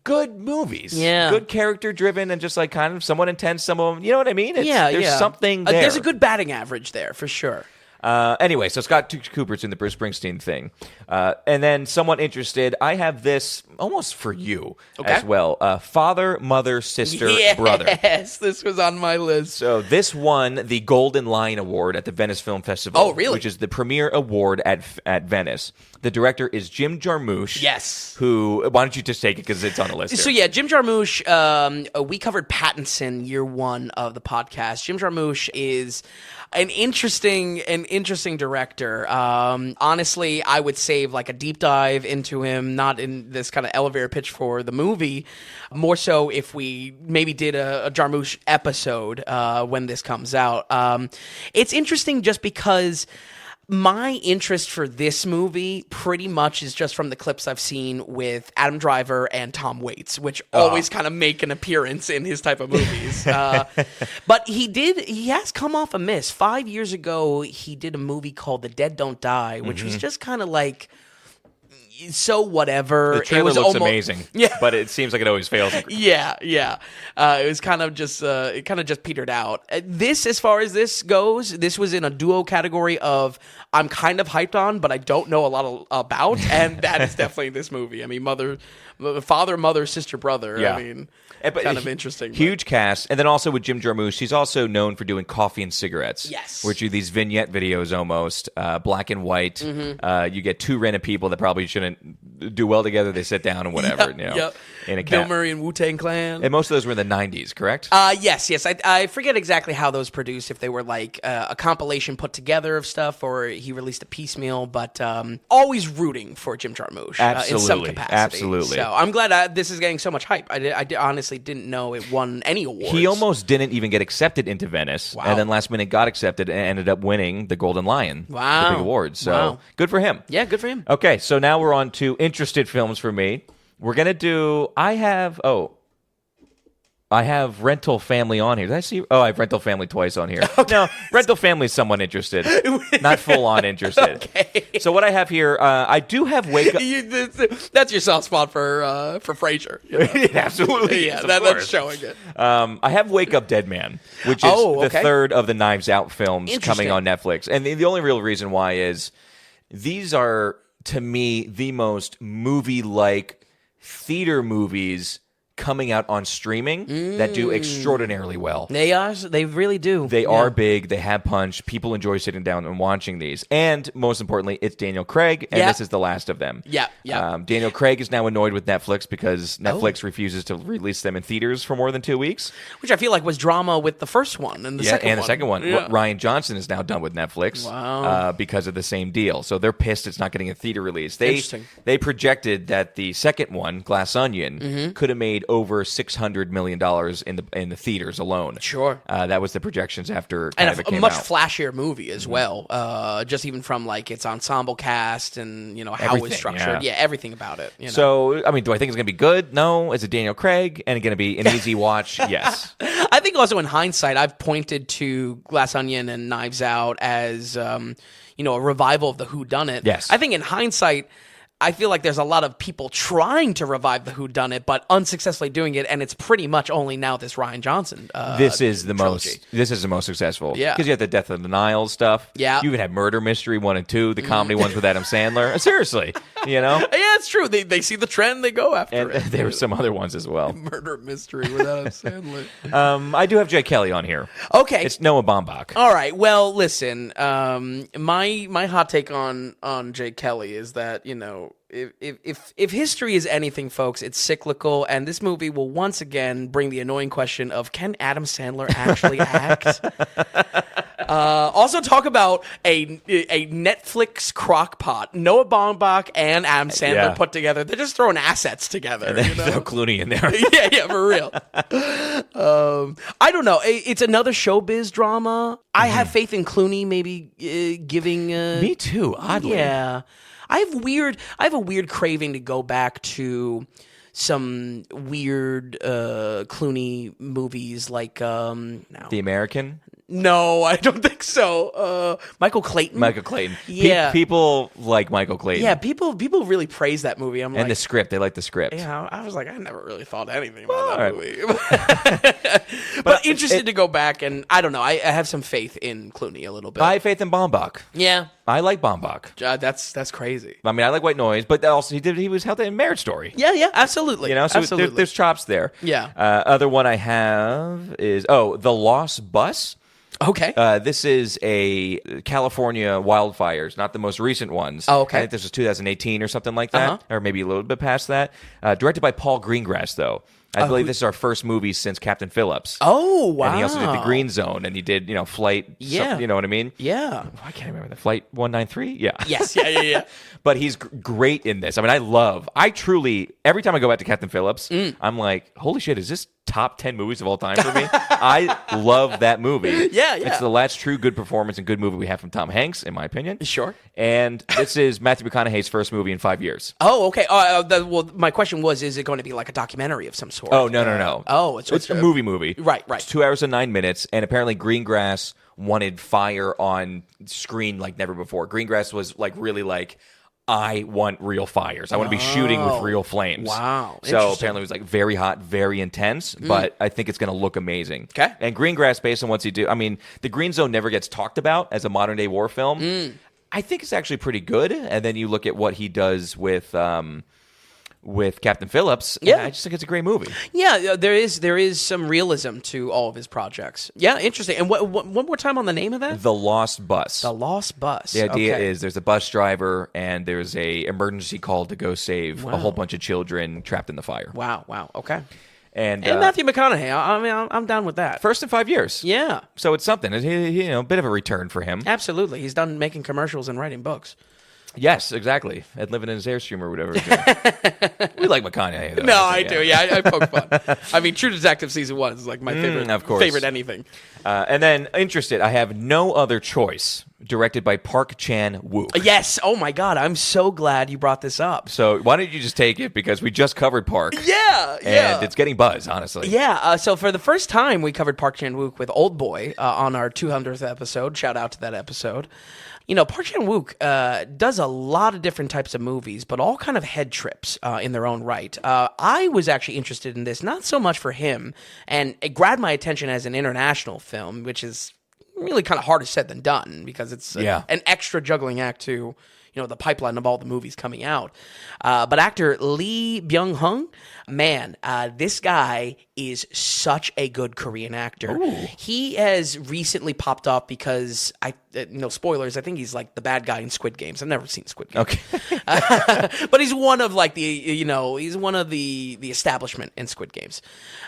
good movies. Yeah. Good character driven and just like kind of somewhat intense. Some of them, you know what I mean? There's something there. There's a good batting average there for sure. Anyway, so Scott Cooper's in the Bruce Springsteen thing. And then somewhat interested, I have this almost for you as well. Father, mother, sister, brother. Yes, this was on my list. So this won the Golden Lion Award at the Venice Film Festival. Oh, really? Which is the premier award at Venice. The director is Jim Jarmusch. Yes. Who, why don't you just take it because it's on the list here. So yeah, Jim Jarmusch, we covered Pattinson year one of the podcast. Jim Jarmusch is an interesting director. Honestly, I would save like a deep dive into him, not in this kind of elevator pitch for the movie, more so if we maybe did a Jarmusch episode when this comes out. It's interesting just because my interest for this movie pretty much is just from the clips I've seen with Adam Driver and Tom Waits, which always kind of make an appearance in his type of movies. But he has come off a miss. 5 years ago, he did a movie called The Dead Don't Die, which was just kind of like, so whatever. The trailer looks amazing, but it seems like it always fails. Yeah. It was kind of just petered out. This, as far as this goes, this was in a duo category of I'm kind of hyped on, but I don't know a lot about, and that is definitely this movie. I mean, father, mother, sister, brother. Yeah. I mean, But kind of interesting. Huge cast. And then also with Jim Jarmusch, he's also known for doing Coffee and Cigarettes. Yes. Which are these vignette videos almost, black and white. You get two random people that probably shouldn't do well together. They sit down and whatever. In a Bill Murray and Wu-Tang Clan. And most of those were in the 90s, correct? Yes. I forget exactly how those produced, if they were like a compilation put together of stuff or he released a piecemeal, but always rooting for Jim Jarmusch in some capacity. Absolutely. So I'm glad this is getting so much hype. I honestly didn't know it won any awards. He almost didn't even get accepted into Venice, and then last minute got accepted and ended up winning the Golden Lion, the big award. So good for him. Yeah, good for him. Okay, so now we're on to interested films for me. We're going to do, I have Rental Family on here. Did I see? Oh, I have Rental Family twice on here. Okay. No, Rental Family is somewhat interested. Not full-on interested. Okay. So what I have here, I do have Wake Up. That's your soft spot for Frasier. You know? It absolutely is, that's showing it. I have Wake Up Dead Man, which is the third of the Knives Out films coming on Netflix. And the only real reason why is these are, to me, the most movie-like theater movies coming out on streaming that do extraordinarily well. They are. They really do. They are big. They have punch. People enjoy sitting down and watching these. And most importantly, it's Daniel Craig, and this is the last of them. Yeah. Daniel Craig is now annoyed with Netflix because Netflix refuses to release them in theaters for more than 2 weeks. Which I feel like was drama with the first one and the second one. The second one. Yeah. Ryan Johnson is now done with Netflix because of the same deal. So they're pissed it's not getting a theater release. They projected that the second one, Glass Onion, could have made over $600 million in the theaters alone. Sure. That was the projections after and it came much out. flashier movie as well. Just even from like its ensemble cast and how it's structured. Yeah, everything about it. So I mean, do I think it's going to be good? No. Is it Daniel Craig and going to be an easy watch? Yes. I think also in hindsight, I've pointed to Glass Onion and Knives Out as a revival of the whodunit. Yes. I think in hindsight, I feel like there's a lot of people trying to revive the whodunit, but unsuccessfully doing it, and it's pretty much only now this Ryan Johnson. This is the trilogy. most successful. Yeah, because you have the Death of the Nile stuff. Yeah, you even had Murder Mystery 1 and 2, the comedy ones with Adam Sandler. Seriously, Yeah, it's true. They see the trend, they go after it. There were some other ones as well. Murder Mystery with Adam Sandler. I do have Jay Kelly on here. Okay, it's Noah Baumbach. All right. Well, listen. My hot take on Jay Kelly is that if history is anything, folks, it's cyclical, and this movie will once again bring the annoying question of, can Adam Sandler actually act? Also talk about a Netflix crockpot. Noah Baumbach and Adam Sandler put together. They're just throwing assets together. And throw Clooney in there. yeah, for real. I don't know. It's another showbiz drama. I have faith in Clooney maybe giving... Me too, oddly. Yeah. I have a weird craving to go back to some weird Clooney movies like The American? No, I don't think so. Michael Clayton. Yeah. People like Michael Clayton. Yeah, people really praise that movie. The script. They like the script. Yeah, I was like, I never really thought anything about that movie. But interested to go back, and I don't know. I have some faith in Clooney a little bit. I have faith in Baumbach. Yeah. I like Baumbach. That's crazy. I mean, I like White Noise, but also he was held in Marriage Story. Yeah, absolutely. So absolutely. There's chops there. Yeah. Other one I have is The Lost Bus. Okay. This is a California wildfires, not the most recent ones. Oh, okay. I think this was 2018 or something like that, or maybe a little bit past that. Directed by Paul Greengrass, though. I believe this is our first movie since Captain Phillips. Oh, wow. And he also did The Green Zone, and he did, Flight... Yeah. You know what I mean? Yeah. I can't remember. The Flight 193? Yeah. Yes, yeah. But he's great in this. I mean, I truly... Every time I go back to Captain Phillips, I'm like, holy shit, is this top 10 movies of all time for me? I love that movie. Yeah. It's the last true good performance and good movie we have from Tom Hanks, in my opinion. Sure. And this is Matthew McConaughey's first movie in 5 years. Oh, okay. Well, my question was, is it going to be like a documentary of some sort? Oh, no. Oh, it's a movie. Right. It's 2 hours and 9 minutes, and apparently Greengrass wanted fire on screen like never before. Greengrass was really I want real fires. I want to be shooting with real flames. Wow. So apparently it was very hot, very intense, but I think it's going to look amazing. Okay. And Greengrass, based on what's he do, I mean, The Green Zone never gets talked about as a modern day war film. I think it's actually pretty good. And then you look at what he does with Captain Phillips. Yeah. I just think it's a great movie. Yeah, there is some realism to all of his projects. Yeah, interesting. And one more time on the name of that? The Lost Bus. The Lost Bus. The idea is there's a bus driver and there's a emergency call to go save a whole bunch of children trapped in the fire. Wow. Okay. And Matthew McConaughey. I mean, I'm down with that. First in 5 years. Yeah. So it's something. He, a bit of a return for him. Absolutely. He's done making commercials and writing books. Yes, exactly. And living in his Airstream or whatever. We like McConaughey, though. No, I do. Yeah, I poke fun. I mean, True Detective Season 1 is like my favorite, of course. favorite anything. And then, interested, I have No Other Choice, directed by Park Chan-wook. Yes. Oh, my God. I'm so glad you brought this up. So why don't you just take it? Because we just covered Park. Yeah. And it's getting buzz, honestly. Yeah. So for the first time, we covered Park Chan-wook with Old Boy on our 200th episode. Shout out to that episode. Park Chan-wook does a lot of different types of movies, but all kind of head trips in their own right. I was actually interested in this, not so much for him, and it grabbed my attention as an international film, which is really kind of harder said than done because it's an extra juggling act to, the pipeline of all the movies coming out. But actor Lee Byung-hun, man, this guy is such a good Korean actor. Ooh. He has recently popped off because no spoilers. I think he's like the bad guy in Squid Games. I've never seen Squid Games. Okay. But he's one of like he's one of the establishment in Squid Games.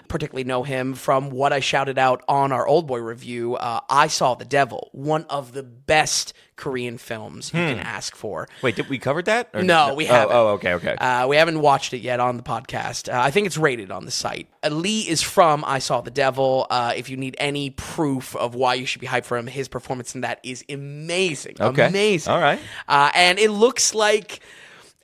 Particularly know him from what I shouted out on our Old Boy review. I Saw the Devil, one of the best Korean films you can ask for. Wait, did we cover that? Or No, we haven't. Oh, okay. We haven't watched it yet on the podcast. I think it's rated on the site. Lee is from I Saw the Devil. If you need any proof of why you should be hyped for him, his performance in that is amazing. Okay. Amazing. All right. And it looks like,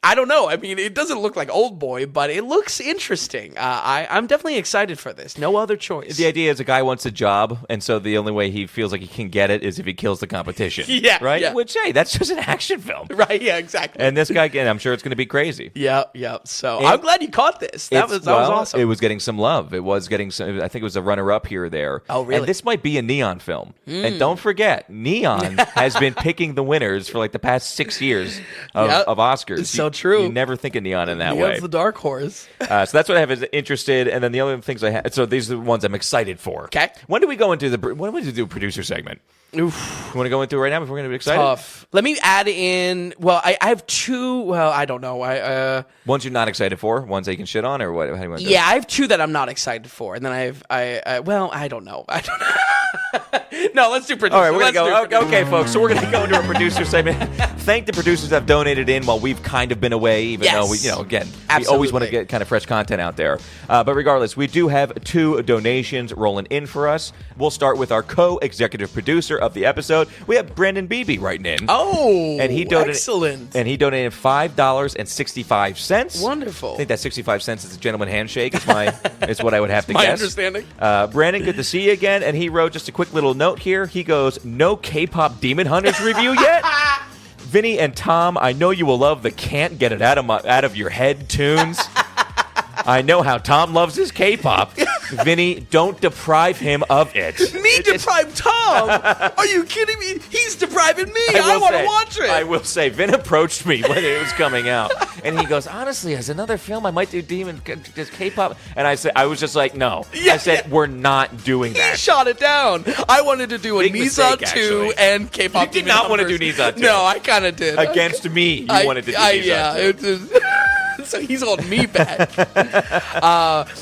I don't know. I mean, it doesn't look like Old Boy, but it looks interesting. I'm definitely excited for this. No other choice. The idea is a guy wants a job, and so the only way he feels like he can get it is if he kills the competition. Yeah, Right? yeah. Which, hey, that's just an action film. Right, yeah, exactly. And this guy, again, I'm sure it's going to be crazy. Yeah. So I'm glad you caught this. That was awesome. It was getting some love. It was getting some, I think it was a runner-up here or there. Oh, really? And this might be a Neon film. And don't forget, Neon has been picking the winners for like the past 6 years of Oscars. It's so true. You never think of Neon in that Neon's way. the dark horse. So that's what I have is interested, and then the other things I have. So these are the ones I'm excited for. Okay. When do we go into when do we do a producer segment? Oof. You want to go into it right now if we're going to be excited? Tough. Let me add in. Well, I have two. Well, I don't know. Ones you're not excited for, ones that you can shit on, or what? How do you want to do it? Yeah, I have two that I'm not excited for, and then well, I don't know. No, let's do producer. All right, we're Let's going do to go. producer. Okay, folks, so we're going to go into our producer segment. Thank the producers that have donated in while we've kind of been away, even though we, again, we always want to get kind of fresh content out there. But regardless, we do have 2 donations rolling in for us. We'll start with our co-executive producer of the episode. We have Brandon Beebe writing in. Oh, and he donated, excellent. And he donated $5.65. Wonderful. I think that 65 cents is a gentleman handshake. Is what I would have to My guess. understanding. Brandon, good to see you again. And he wrote just a quick little note here. He goes, "No K-pop Demon Hunters review yet." Vinny and Tom, I know you will love the "Can't Get It Out of Your Head" tunes. I know how Tom loves his K-pop. Vinny, don't deprive him of it. Me deprive Tom? Are you kidding me? He's depriving me. I want to watch it. I will say, Vin approached me when it was coming out, and he goes, "Honestly, as another film, I might do just K-pop." And I said, I was just like, "No." Yeah, I said, "We're not doing He that." shot it down. I wanted to do a Big mistake, Nizza 2 actually. and K-pop. You did not want to do Hunters. Nizza 2. No, I kind of did. Against me, you wanted to do Nizza 2. So he's holding me back.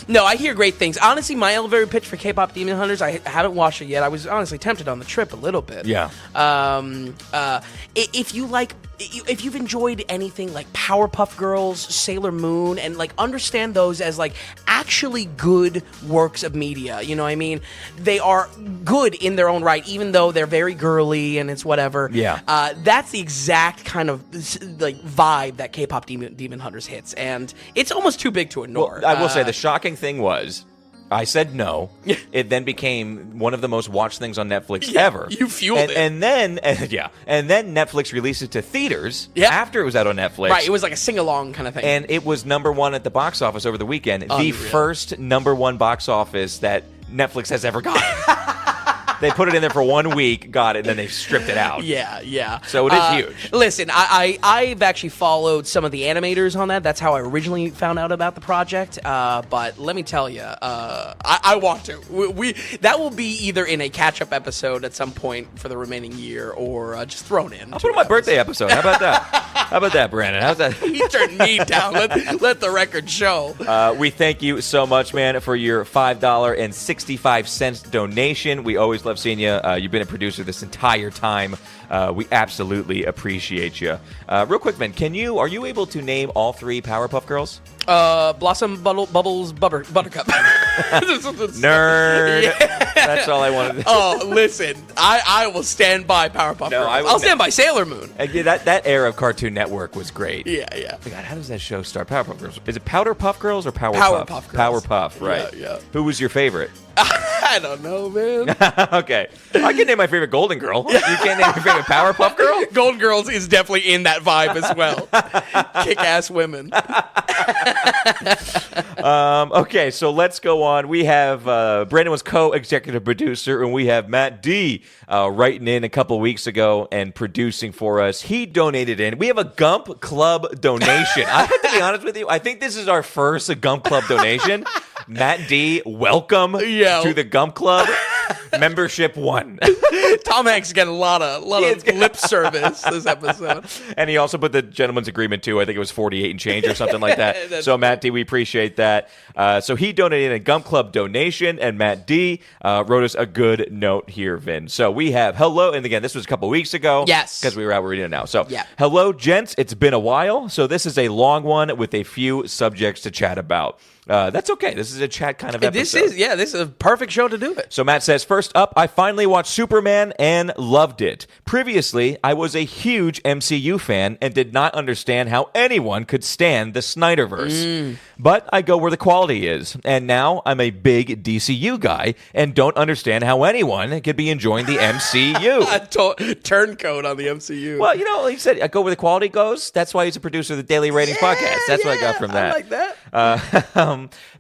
No, I hear great things. Honestly, my elevator pitch for K-pop Demon Hunters, I haven't watched it yet. I was honestly tempted on the trip a little bit. Yeah. If you've enjoyed anything like Powerpuff Girls, Sailor Moon, and like understand those as like actually good works of media, you know what I mean? They are good in their own right, even though they're very girly and it's whatever. Yeah. That's the exact kind of like vibe that K-pop Demon Hunters hits, and it's almost too big to ignore. Well, I will say the shocking thing was, I said no. It then became one of the most watched things on Netflix ever. You fueled it. And then Netflix released it to theaters after it was out on Netflix. Right, it was like a sing-along kind of thing. And it was #1 at the box office over the weekend. Unreal. The first #1 box office that Netflix has ever gotten. They put it in there for 1 week, got it, and then they stripped it out. Yeah. So it is huge. Listen, I've actually followed some of the animators on that. That's how I originally found out about the project. But let me tell you, I want to. That will be either in a catch-up episode at some point for the remaining year, or just thrown in. I'll put it in my birthday episode. How about that? How about that, Brandon? How's that? He turned me down. Let the record show. We thank you so much, man, for your $5.65 donation. We always love seeing you. You've been a producer this entire time. We absolutely appreciate you. Real quick, man, are you able to name all 3 Powerpuff Girls? Blossom, Bubbles, Buttercup. Nerd. Yeah. That's all I wanted to Oh, listen, I will stand by Powerpuff Girls. I'll stand by Sailor Moon. That era of Cartoon Network was great. Yeah. Oh God, how does that show start? Powerpuff Girls. Is it Powder Puff Girls or Powerpuff? Powerpuff Girls. Powerpuff, right. Yeah. Who was your favorite? I don't know, man. Okay. I can name my favorite Golden Girl. You can't name your favorite Powerpuff Girl? Golden Girls is definitely in that vibe as well. Kick-ass women. Okay, so let's go on. We have Brandon was co-executive producer, and we have Matt D writing in a couple weeks ago and producing for us. He donated in. We have a Gump Club donation. I have to be honest with you. I think this is our first Gump Club donation. Matt D, welcome to the Gump Club. Membership 1. Tom Hanks got a lot of lip service this episode. And he also put the gentleman's agreement too. I think it was 48 and change or something like that. So Matt D, we appreciate that. So he donated a Gump Club donation, and Matt D wrote us a good note here, Vin. So we have hello, and again, this was a couple weeks ago. Yes. Because we were out reading it now. So hello, gents. It's been a while. So this is a long one with a few subjects to chat about. That's okay. This is a chat kind of episode. This is a perfect show to do it. So Matt says, first up, I finally watched Superman and loved it. Previously, I was a huge MCU fan and did not understand how anyone could stand the Snyderverse. But I go where the quality is. And now I'm a big DCU guy and don't understand how anyone could be enjoying the MCU. Turncoat on the MCU. Well, you know, like you said, I go where the quality goes. That's why he's a producer of the Daily Ratings podcast. That's what I got from that. I like that.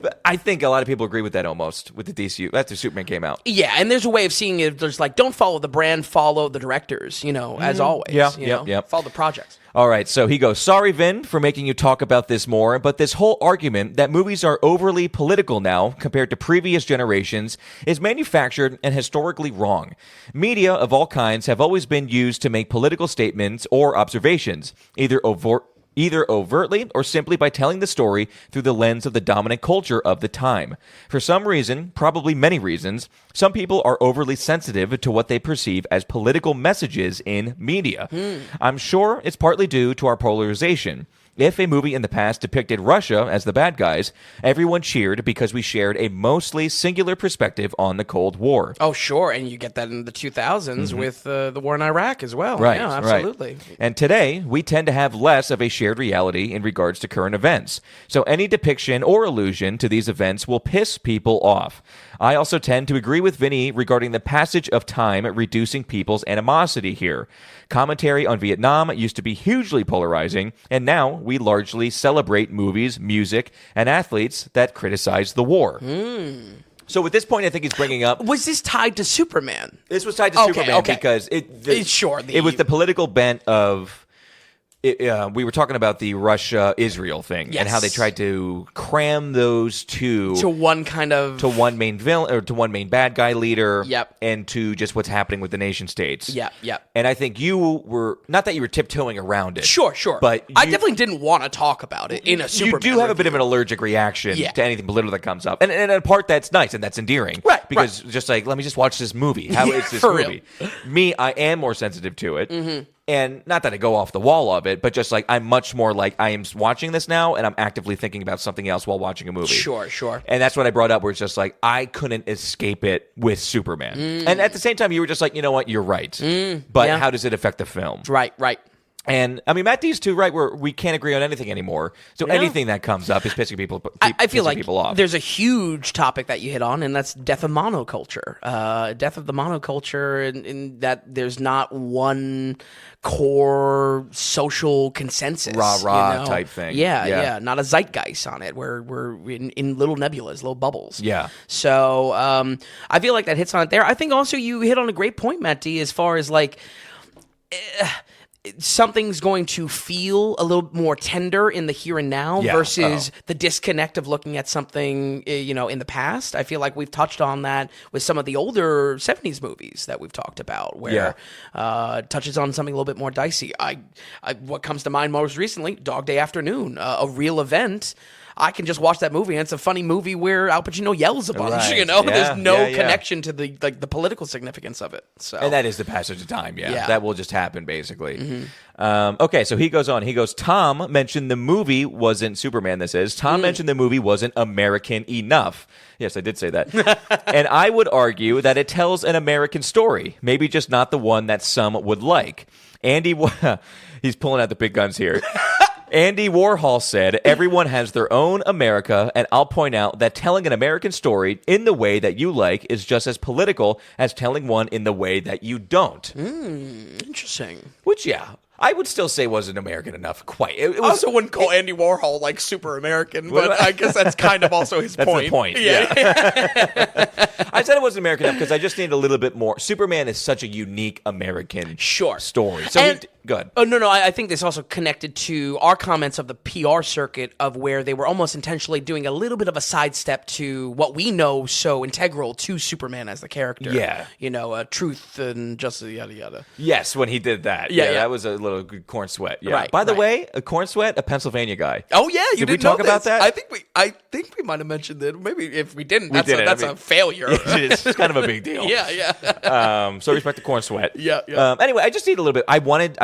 But I think a lot of people agree with that almost, with the DCU, after Superman came out. Yeah, and there's a way of seeing it. There's like, don't follow the brand, follow the directors, as always. Yeah. Follow the projects. All right, so he goes, sorry, Vin, for making you talk about this more, but this whole argument that movies are overly political now compared to previous generations is manufactured and historically wrong. Media of all kinds have always been used to make political statements or observations, either overtly or simply by telling the story through the lens of the dominant culture of the time. For some reason, probably many reasons, some people are overly sensitive to what they perceive as political messages in media. I'm sure it's partly due to our polarization. If a movie in the past depicted Russia as the bad guys, everyone cheered because we shared a mostly singular perspective on the Cold War. Oh, sure, and you get that in the 2000s with the war in Iraq as well. Right, yeah, absolutely. Right. And today, we tend to have less of a shared reality in regards to current events. So any depiction or allusion to these events will piss people off. I also tend to agree with Vinny regarding the passage of time reducing people's animosity here. Commentary on Vietnam used to be hugely polarizing, and now we largely celebrate movies, music, and athletes that criticize the war. So at this point, I think he's bringing up... Was this tied to Superman? This was tied to Superman because it was the political bent of... we were talking about the Russia-Israel thing and how they tried to cram those two to one kind of to one main villain or to one main bad guy leader, Yep. and to just what's happening with the nation states. Yep. And I think you were not that you were tiptoeing around it. Sure. But I definitely didn't want to talk about it in a Superman. You do have a bit of an allergic reaction to anything political that comes up, and a part that's nice and that's endearing, right? Because just like, let me just watch this movie. How is this for movie? Real. Me, I am more sensitive to it. And not that I go off the wall of it, but just like I'm much more like I am watching this now and I'm actively thinking about something else while watching a movie. Sure. And that's what I brought up where it's just like I couldn't escape it with Superman. And at the same time, you were just like, you know what, you're right. But how does it affect the film? Right. And I mean, Matt D's too right where we can't agree on anything anymore. So anything that comes up is pissing people. I feel like people off. There's a huge topic that you hit on, and that's death of monoculture. Death of the monoculture, in that there's not one core social consensus, rah type thing. Yeah. Not a zeitgeist on it. We're in little nebulas, little bubbles. Yeah. So I feel like that hits on it there. I think also you hit on a great point, Matt D, as far as like. Something's going to feel a little more tender in the here and now versus the disconnect of looking at something, in the past. I feel like we've touched on that with some of the older 70s movies that we've talked about, where touches on something a little bit more dicey. What comes to mind most recently, Dog Day Afternoon, a real event. I can just watch that movie, and it's a funny movie where Al Pacino yells a bunch. Right. There's no connection to the political significance of it. So, and that is the passage of time. Yeah. That will just happen basically. Okay, so he goes on. He goes, Tom mentioned the movie wasn't Superman. Tom mentioned the movie wasn't American enough. Yes, I did say that. And I would argue that it tells an American story, maybe just not the one that some would like. Andy, he's pulling out the big guns here. Andy Warhol said, everyone has their own America, and I'll point out that telling an American story in the way that you like is just as political as telling one in the way that you don't. Interesting. Which, yeah, I would still say wasn't American enough. Quite. It I was, also wouldn't call Andy Warhol like super American, but I guess that's kind of also his that's point. the point. Yeah. I said it wasn't American enough because I just need a little bit more. Superman is such a unique American story. So go ahead. Oh, no, I think this also connected to our comments of the PR circuit of where they were almost intentionally doing a little bit of a sidestep to what we know so integral to Superman as the character. Yeah. You know, truth and justice, yada, yada. Yes, when he did that. Yeah. That was a little corn sweat. Yeah. Right, By the way, a corn sweat, a Pennsylvania guy. Oh, yeah, you Did we didn't know talk about this. that? I think we might have mentioned it. Maybe if we didn't, that's a failure. It's kind of a big deal. Yeah. So respect the corn sweat. Yeah. Anyway, I just need a little bit. I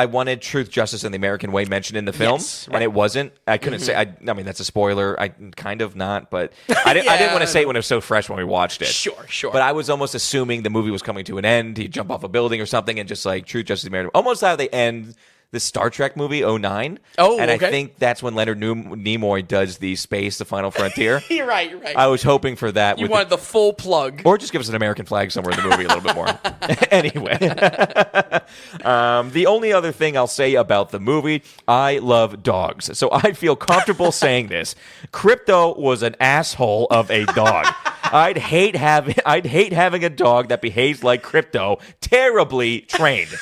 wanted truth, justice, and the American way mentioned in the film, Yes, right. and it wasn't. I couldn't say. I mean, that's a spoiler. I kind of not, but I didn't want to say it when it was so fresh when we watched it. Sure. But I was almost assuming the movie was coming to an end. He'd jump off a building or something, and just like truth, justice, American. Almost how they end the Star Trek movie, 09. Oh, and okay. I think that's when Leonard Nimoy does the space, the final frontier. You're right. I was hoping for that. You wanted the full plug. Or just give us an American flag somewhere in the movie a little bit more. Anyway. The only other thing I'll say about the movie, I love dogs. So I feel comfortable saying this. Crypto was an asshole of a dog. I'd hate having a dog that behaves like Crypto, terribly trained.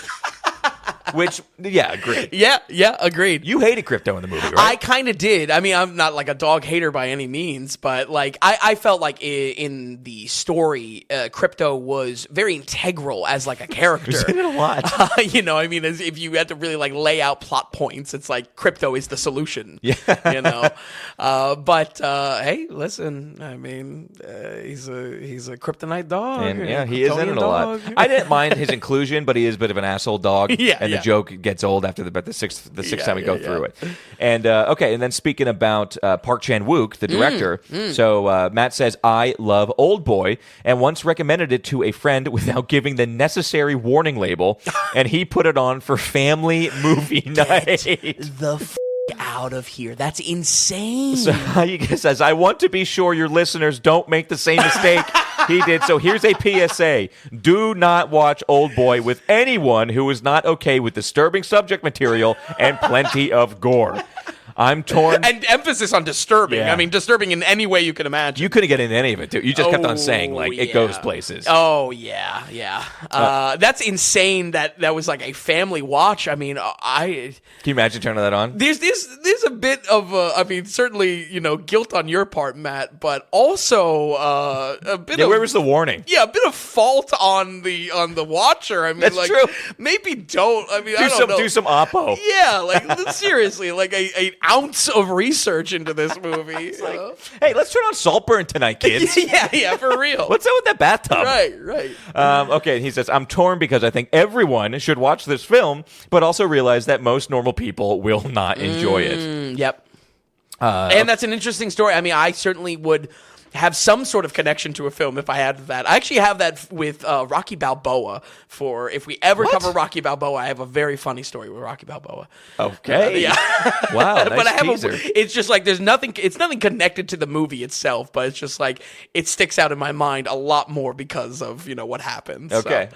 Which, yeah, agreed. Yeah, agreed. You hated Crypto in the movie, right? I kind of did. I mean, I'm not like a dog hater by any means, but like I felt like in the story, Crypto was very integral as like a character. He's in it a lot. You know, I mean, as if you had to really like lay out plot points, it's like Crypto is the solution. Yeah. You know, but hey, listen, I mean, he's a kryptonite dog, and yeah, he is in it a lot. I didn't mind his inclusion, but he is a bit of an asshole dog. The joke gets old after the sixth time we go through it. And okay, and then speaking about Park Chan-wook, the director, so Matt says, I love Old Boy, and once recommended it to a friend without giving the necessary warning label, and he put it on for family movie night. Out of here. That's insane. So he says, I want to be sure your listeners don't make the same mistake he did. So here's a PSA. Do not watch Old Boy with anyone who is not okay with disturbing subject material and plenty of gore. I'm torn. And emphasis on disturbing. Yeah. I mean, disturbing in any way you can imagine. You couldn't get into any of it, too. You just kept on saying, like, it goes places. Oh, yeah. That's insane that was like a family watch. I mean, Can you imagine turning that on? There's a bit of, I mean, certainly, you know, guilt on your part, Matt, but also a bit of... where was the warning? Yeah, a bit of fault on the watcher. I mean, That's like, true. Maybe don't. I mean, I don't know. Do some oppo. Yeah, like, seriously, like an ounce of research into this movie. Hey, let's turn on Saltburn tonight, kids. yeah, for real. What's up with that bathtub? Right. Okay, he says, I'm torn because I think everyone should watch this film, but also realize that most normal people will not enjoy it. Yep. And that's an interesting story. I mean, I certainly would have some sort of connection to a film if I had that. I actually have that with Rocky Balboa. For if we ever cover Rocky Balboa, I have a very funny story with Rocky Balboa. Okay. Yeah. Wow. Nice But I have teaser. it's just like there's nothing. It's nothing connected to the movie itself, but it's just like it sticks out in my mind a lot more because of what happens. Okay.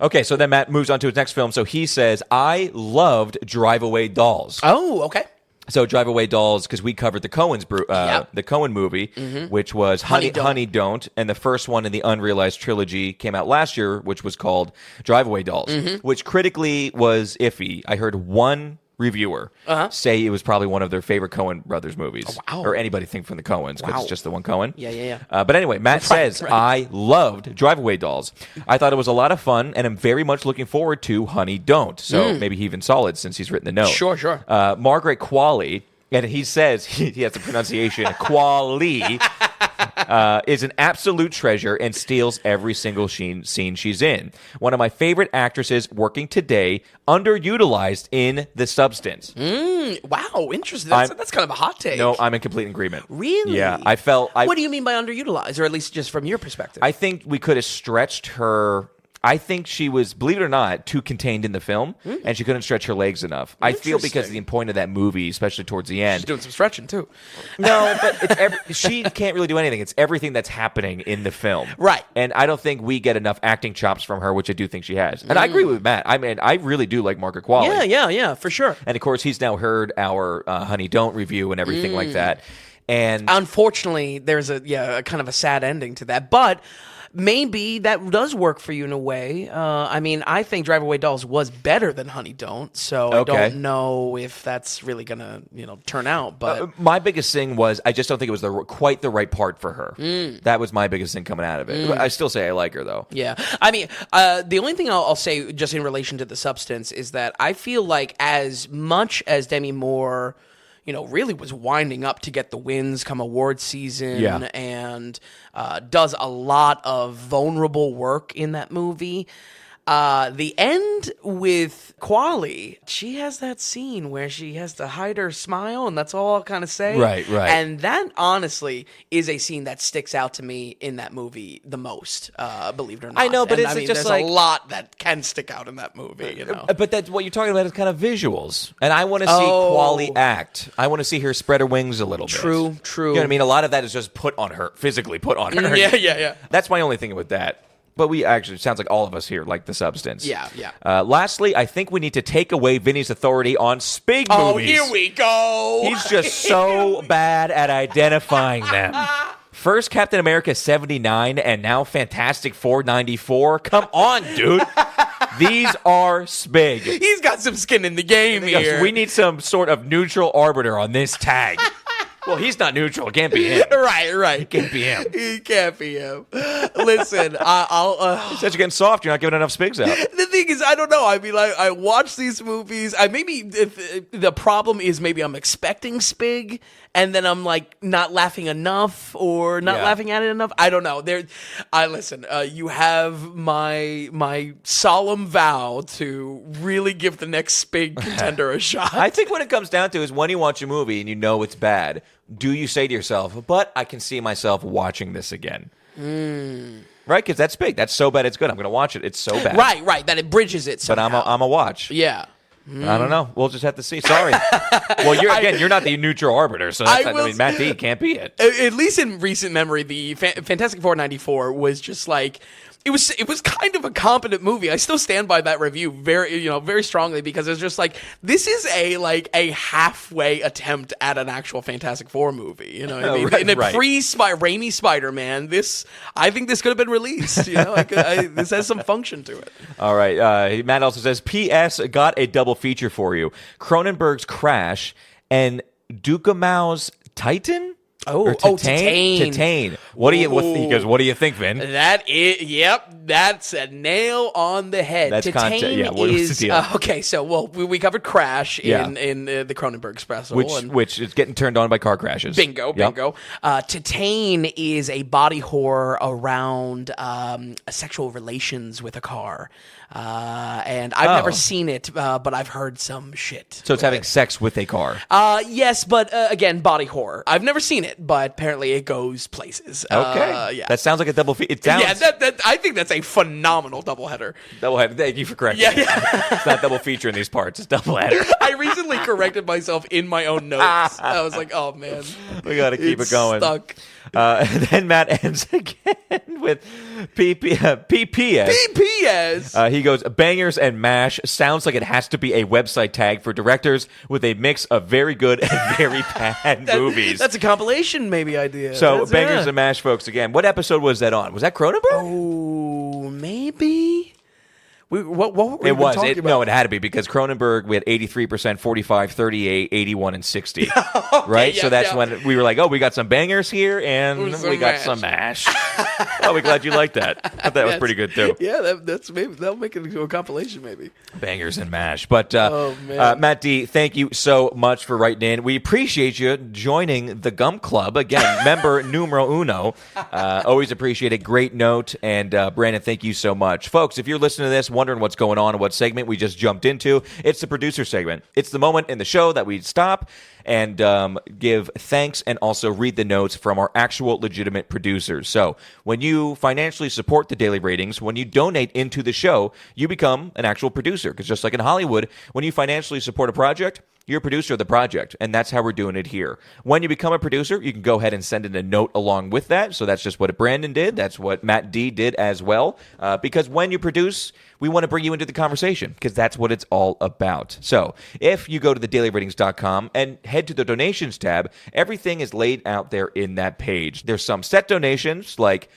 Okay. So then Matt moves on to his next film. So he says, I loved Drive Away Dolls. Oh, okay. So Drive Away Dolls, because we covered the the Coen movie, which was Honey Don't, and the first one in the Unrealized trilogy came out last year, which was called Drive Away Dolls, which critically was iffy. I heard one reviewer say it was probably one of their favorite Coen brothers movies. Oh, wow. Or anybody think from the Coens, because it's just the one Coen. Yeah. But anyway, Matt says, I loved Drive Away Dolls. I thought it was a lot of fun, and I'm very much looking forward to Honey Don't. So maybe he even saw it since he's written the note. Sure. Margaret Qualley, and he says, he has the pronunciation, Qualley, is an absolute treasure and steals every single scene she's in. One of my favorite actresses working today, underutilized in The Substance. Wow, interesting. That's kind of a hot take. No, I'm in complete agreement. Really? Yeah, I felt... What do you mean by underutilized, or at least just from your perspective? I think we could have stretched her I think she was, believe it or not, too contained in the film, and she couldn't stretch her legs enough. I feel because of the point of that movie, especially towards the end. She's doing some stretching, too. No, but she can't really do anything. It's everything that's happening in the film. Right. And I don't think we get enough acting chops from her, which I do think she has. And I agree with Matt. I mean, I really do like Margaret Qualley. Yeah, for sure. And, of course, he's now heard our Honey Don't review and everything like that. And unfortunately, there's a kind of a sad ending to that. But maybe that does work for you in a way. I mean, I think Drive Away Dolls was better than Honey Don't, so I don't know if that's really gonna turn out. But my biggest thing was I just don't think it was quite the right part for her. That was my biggest thing coming out of it. I still say I like her though. Yeah, I mean, the only thing I'll say just in relation to the substance is that I feel like as much as Demi Moore really was winding up to get the wins come award season and does a lot of vulnerable work in that movie. The end with Qualley, she has that scene where she has to hide her smile, and that's all I'll kind of say. Right. And that, honestly, is a scene that sticks out to me in that movie the most, believe it or not. I know, but there's a lot that can stick out in that movie, But that's what you're talking about is kind of visuals. And I want to see Qualley act. I want to see her spread her wings a little bit. True. You know what I mean? A lot of that is just physically put on her. Yeah. That's my only thing with that. But it sounds like all of us here like the substance. Yeah. Lastly, I think we need to take away Vinny's authority on Spig movies. Oh, here we go. He's just so bad at identifying them. First Captain America 79 and now Fantastic Four 94. Come on, dude. These are Spig. He's got some skin in the game here. We need some sort of neutral arbiter on this tag. Well, he's not neutral. It can't be him. Right. It can't be him. He can't be him. Listen, I'll... You said you're getting soft. You're not giving enough Spigs out. The thing is, I don't know. I mean, I watch these movies. If the problem is maybe I'm expecting Spig, and then I'm like not laughing enough or not laughing at it enough. I don't know. Listen. You have my solemn vow to really give the next Spig contender a shot. I think what it comes down to is when you watch a movie and you know it's bad, do you say to yourself, "But I can see myself watching this again." Right? Because that's big. That's so bad it's good. I'm going to watch it. It's so bad. Right. That it bridges it somehow. But I'm a watch. Yeah. I don't know. We'll just have to see. Sorry. Well, you're not the neutral arbiter, so Matt D can't be it. At least in recent memory, the Fantastic Four 94 was just like it was kind of a competent movie. I still stand by that review very strongly because it's just like this is a halfway attempt at an actual Fantastic Four movie. You know what I mean? Right, in a Raimi Spider-Man, I think this could have been released. This has some function to it. All right. Matt also says, P.S. got a double feature for you. Cronenberg's Crash and Dukamau's Titan? Titane. He goes, what do you think, Vin? That's a nail on the head. That's content. Yeah, what was the deal? Okay, so we covered Crash in the Cronenberg special. Which is getting turned on by car crashes. Bingo. Titane is a body horror around sexual relations with a car. And I've never seen it, but I've heard some shit. So it's having sex with a car. Yes, but again, body horror. I've never seen it, but apparently it goes places. Okay. That sounds like a double feature. I think that's a phenomenal doubleheader. Doubleheader. Thank you for correcting me. It's not double feature in these parts. It's doubleheader. I recently corrected myself in my own notes. I was like, oh, man. We got to keep it going. Stuck. And then Matt ends again with PPS. PPS. He goes, Bangers and MASH sounds like it has to be a website tag for directors with a mix of very good and very bad movies. That's a compilation maybe idea. So Bangers and MASH, folks, again. What episode was that on? Was that Cronenberg? Oh, maybe. What were we talking about? No, it had to be because Cronenberg, we had 83%, 45, 38, 81, and 60. Right? Yeah, so that's when we were like, we got some bangers here and we got some MASH. We're glad you liked that. I thought that was pretty good, too. Yeah, that's maybe that'll make it into a compilation, maybe. Bangers and MASH. But Matt D, thank you so much for writing in. We appreciate you joining the Gum Club. Again, member numero uno. Always appreciate it. Great note. And Brandon, thank you so much. Folks, if you're listening to this, wondering what's going on and what segment we just jumped into, it's the producer segment. It's the moment in the show that we stop and give thanks and also read the notes from our actual legitimate producers. So when you financially support the Daily Ratings, when you donate into the show, you become an actual producer. Because just like in Hollywood, when you financially support a project, you're a producer of the project, and that's how we're doing it here. When you become a producer, you can go ahead and send in a note along with that. So that's just what Brandon did. That's what Matt D did as well. Because when you produce, we want to bring you into the conversation because that's what it's all about. So if you go to thedailyratings.com and head to the donations tab, everything is laid out there in that page. There's some set donations like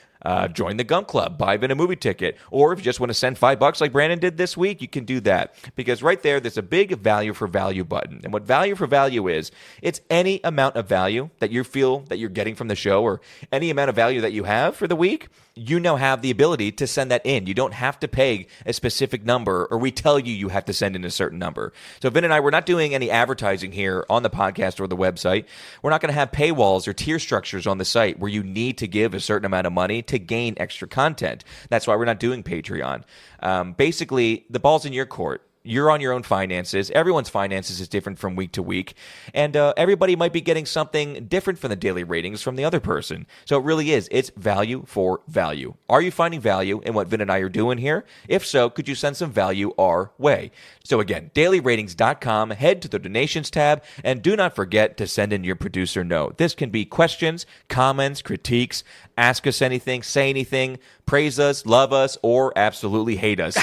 join the Gump Club, buy Vin a movie ticket, or if you just want to send $5 like Brandon did this week, you can do that. Because right there's a big value for value button. And what value for value is, it's any amount of value that you feel that you're getting from the show or any amount of value that you have for the week, you now have the ability to send that in. You don't have to pay a specific number, or we tell you have to send in a certain number. So Vin and I, we're not doing any advertising here on the podcast or the website. We're not going to have paywalls or tier structures on the site where you need to give a certain amount of money to gain extra content. That's why we're not doing Patreon. Basically, the ball's in your court. You're on your own finances. Everyone's finances is different from week to week. And everybody might be getting something different from the Daily Ratings from the other person. So it really is. It's value for value. Are you finding value in what Vin and I are doing here? If so, could you send some value our way? So again, dailyratings.com, head to the donations tab, and do not forget to send in your producer note. This can be questions, comments, critiques, ask us anything, say anything, praise us, love us, or absolutely hate us.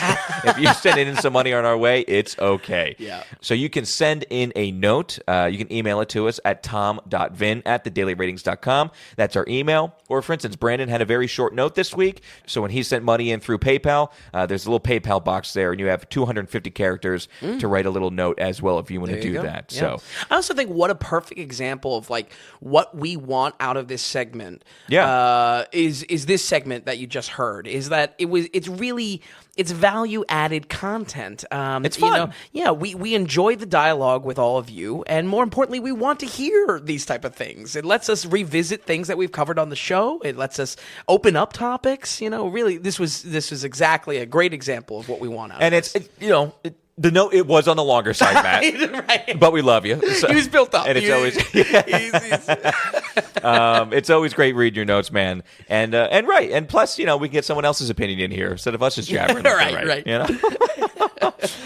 If you send in some money on our way, it's okay. Yeah. So you can send in a note. You can email it to us at tom.vin@thedailyratings.com. That's our email. Or for instance, Brandon had a very short note this week. So when he sent money in through PayPal, there's a little PayPal box there, and you have 250 characters to write a little note as well if you want to do that. Yeah. So I also think what a perfect example of like what we want out of this segment. Is this segment that you just heard? Is that it's value added content. It's fun. We enjoy the dialogue with all of you, and more importantly, we want to hear these type of things. It lets us revisit things that we've covered on the show. It lets us open up topics. Really, this was exactly a great example of what we want out. And of this. The note, it was on the longer side, Matt. Right. But we love you. So, he was built up. And it's it's always great reading your notes, man. And plus, we can get someone else's opinion in here instead of us just jabbering. Right.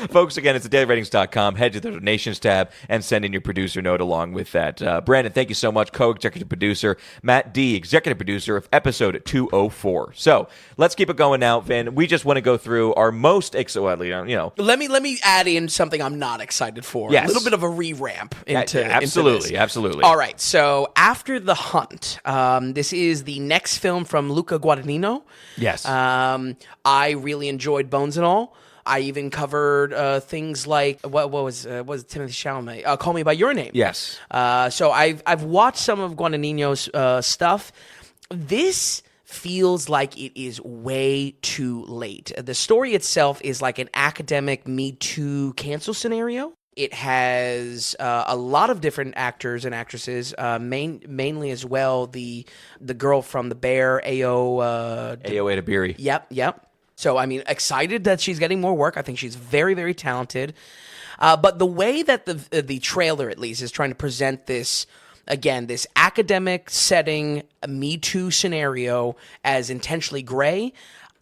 Folks, again, it's thedailyratings.com. Head to the donations tab and send in your producer note along with that. Brandon, thank you so much. Co-executive producer. Matt D, executive producer of episode 204. So let's keep it going now, Vin. We just want to go through our most Let me add in something I'm not excited for. Yes. A little bit of a re-ramp into absolutely. All right. So after The Hunt, this is the next film from Luca Guadagnino. Yes. I really enjoyed Bones and All. I even covered things like what was Timothée Chalamet? Call Me by Your Name. Yes. So I've watched some of Guadagnino's stuff. This feels like it is way too late. The story itself is like an academic Me Too cancel scenario. It has a lot of different actors and actresses, mainly as well the girl from The Bear, Ayo Edebiri. Yep. So, excited that she's getting more work. I think she's very, very talented. But the way that the trailer, at least, is trying to present this, again, this academic setting, Me Too scenario as intentionally gray,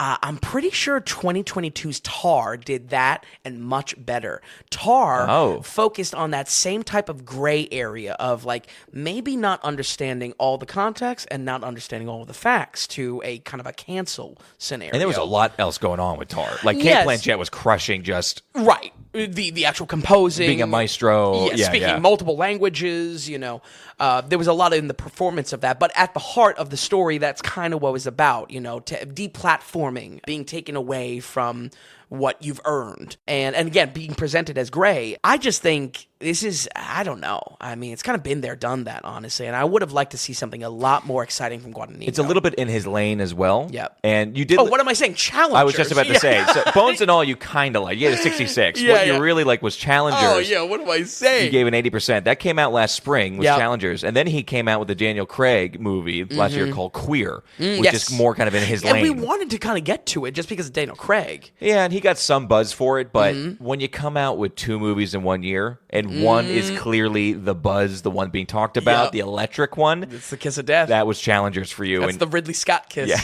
I'm pretty sure 2022's Tar did that and much better. Tar focused on that same type of gray area of maybe not understanding all the context and not understanding all of the facts to a kind of a cancel scenario. And there was a lot else going on with Tar. Kate Blanchett was crushing just... Right. The actual composing. Being a maestro. Speaking multiple languages, there was a lot in the performance of that. But at the heart of the story, that's kind of what it was about, deplatforming, being taken away from what you've earned. And again, being presented as gray. I just think this is, I don't know. It's kind of been there, done that, honestly. And I would have liked to see something a lot more exciting from Guadagnino. It's a little bit in his lane as well. Yep. And you did... Oh, what am I saying? Challengers. I was just about to say. So Bones and All, you kind of like. You had a 66. What you really like was Challengers. Oh, yeah. What am I saying? You gave an 80%. That came out last spring, was Challengers. And then he came out with the Daniel Craig movie last year called Queer, which is more kind of in his lane. And we wanted to kind of get to it just because of Daniel Craig. Yeah, and he got some buzz for it, but when you come out with 2 movies in 1 year, and one is clearly the buzz, the one being talked about, the electric one. It's the kiss of death. That was challengers for you. That's the Ridley Scott kiss. Yeah.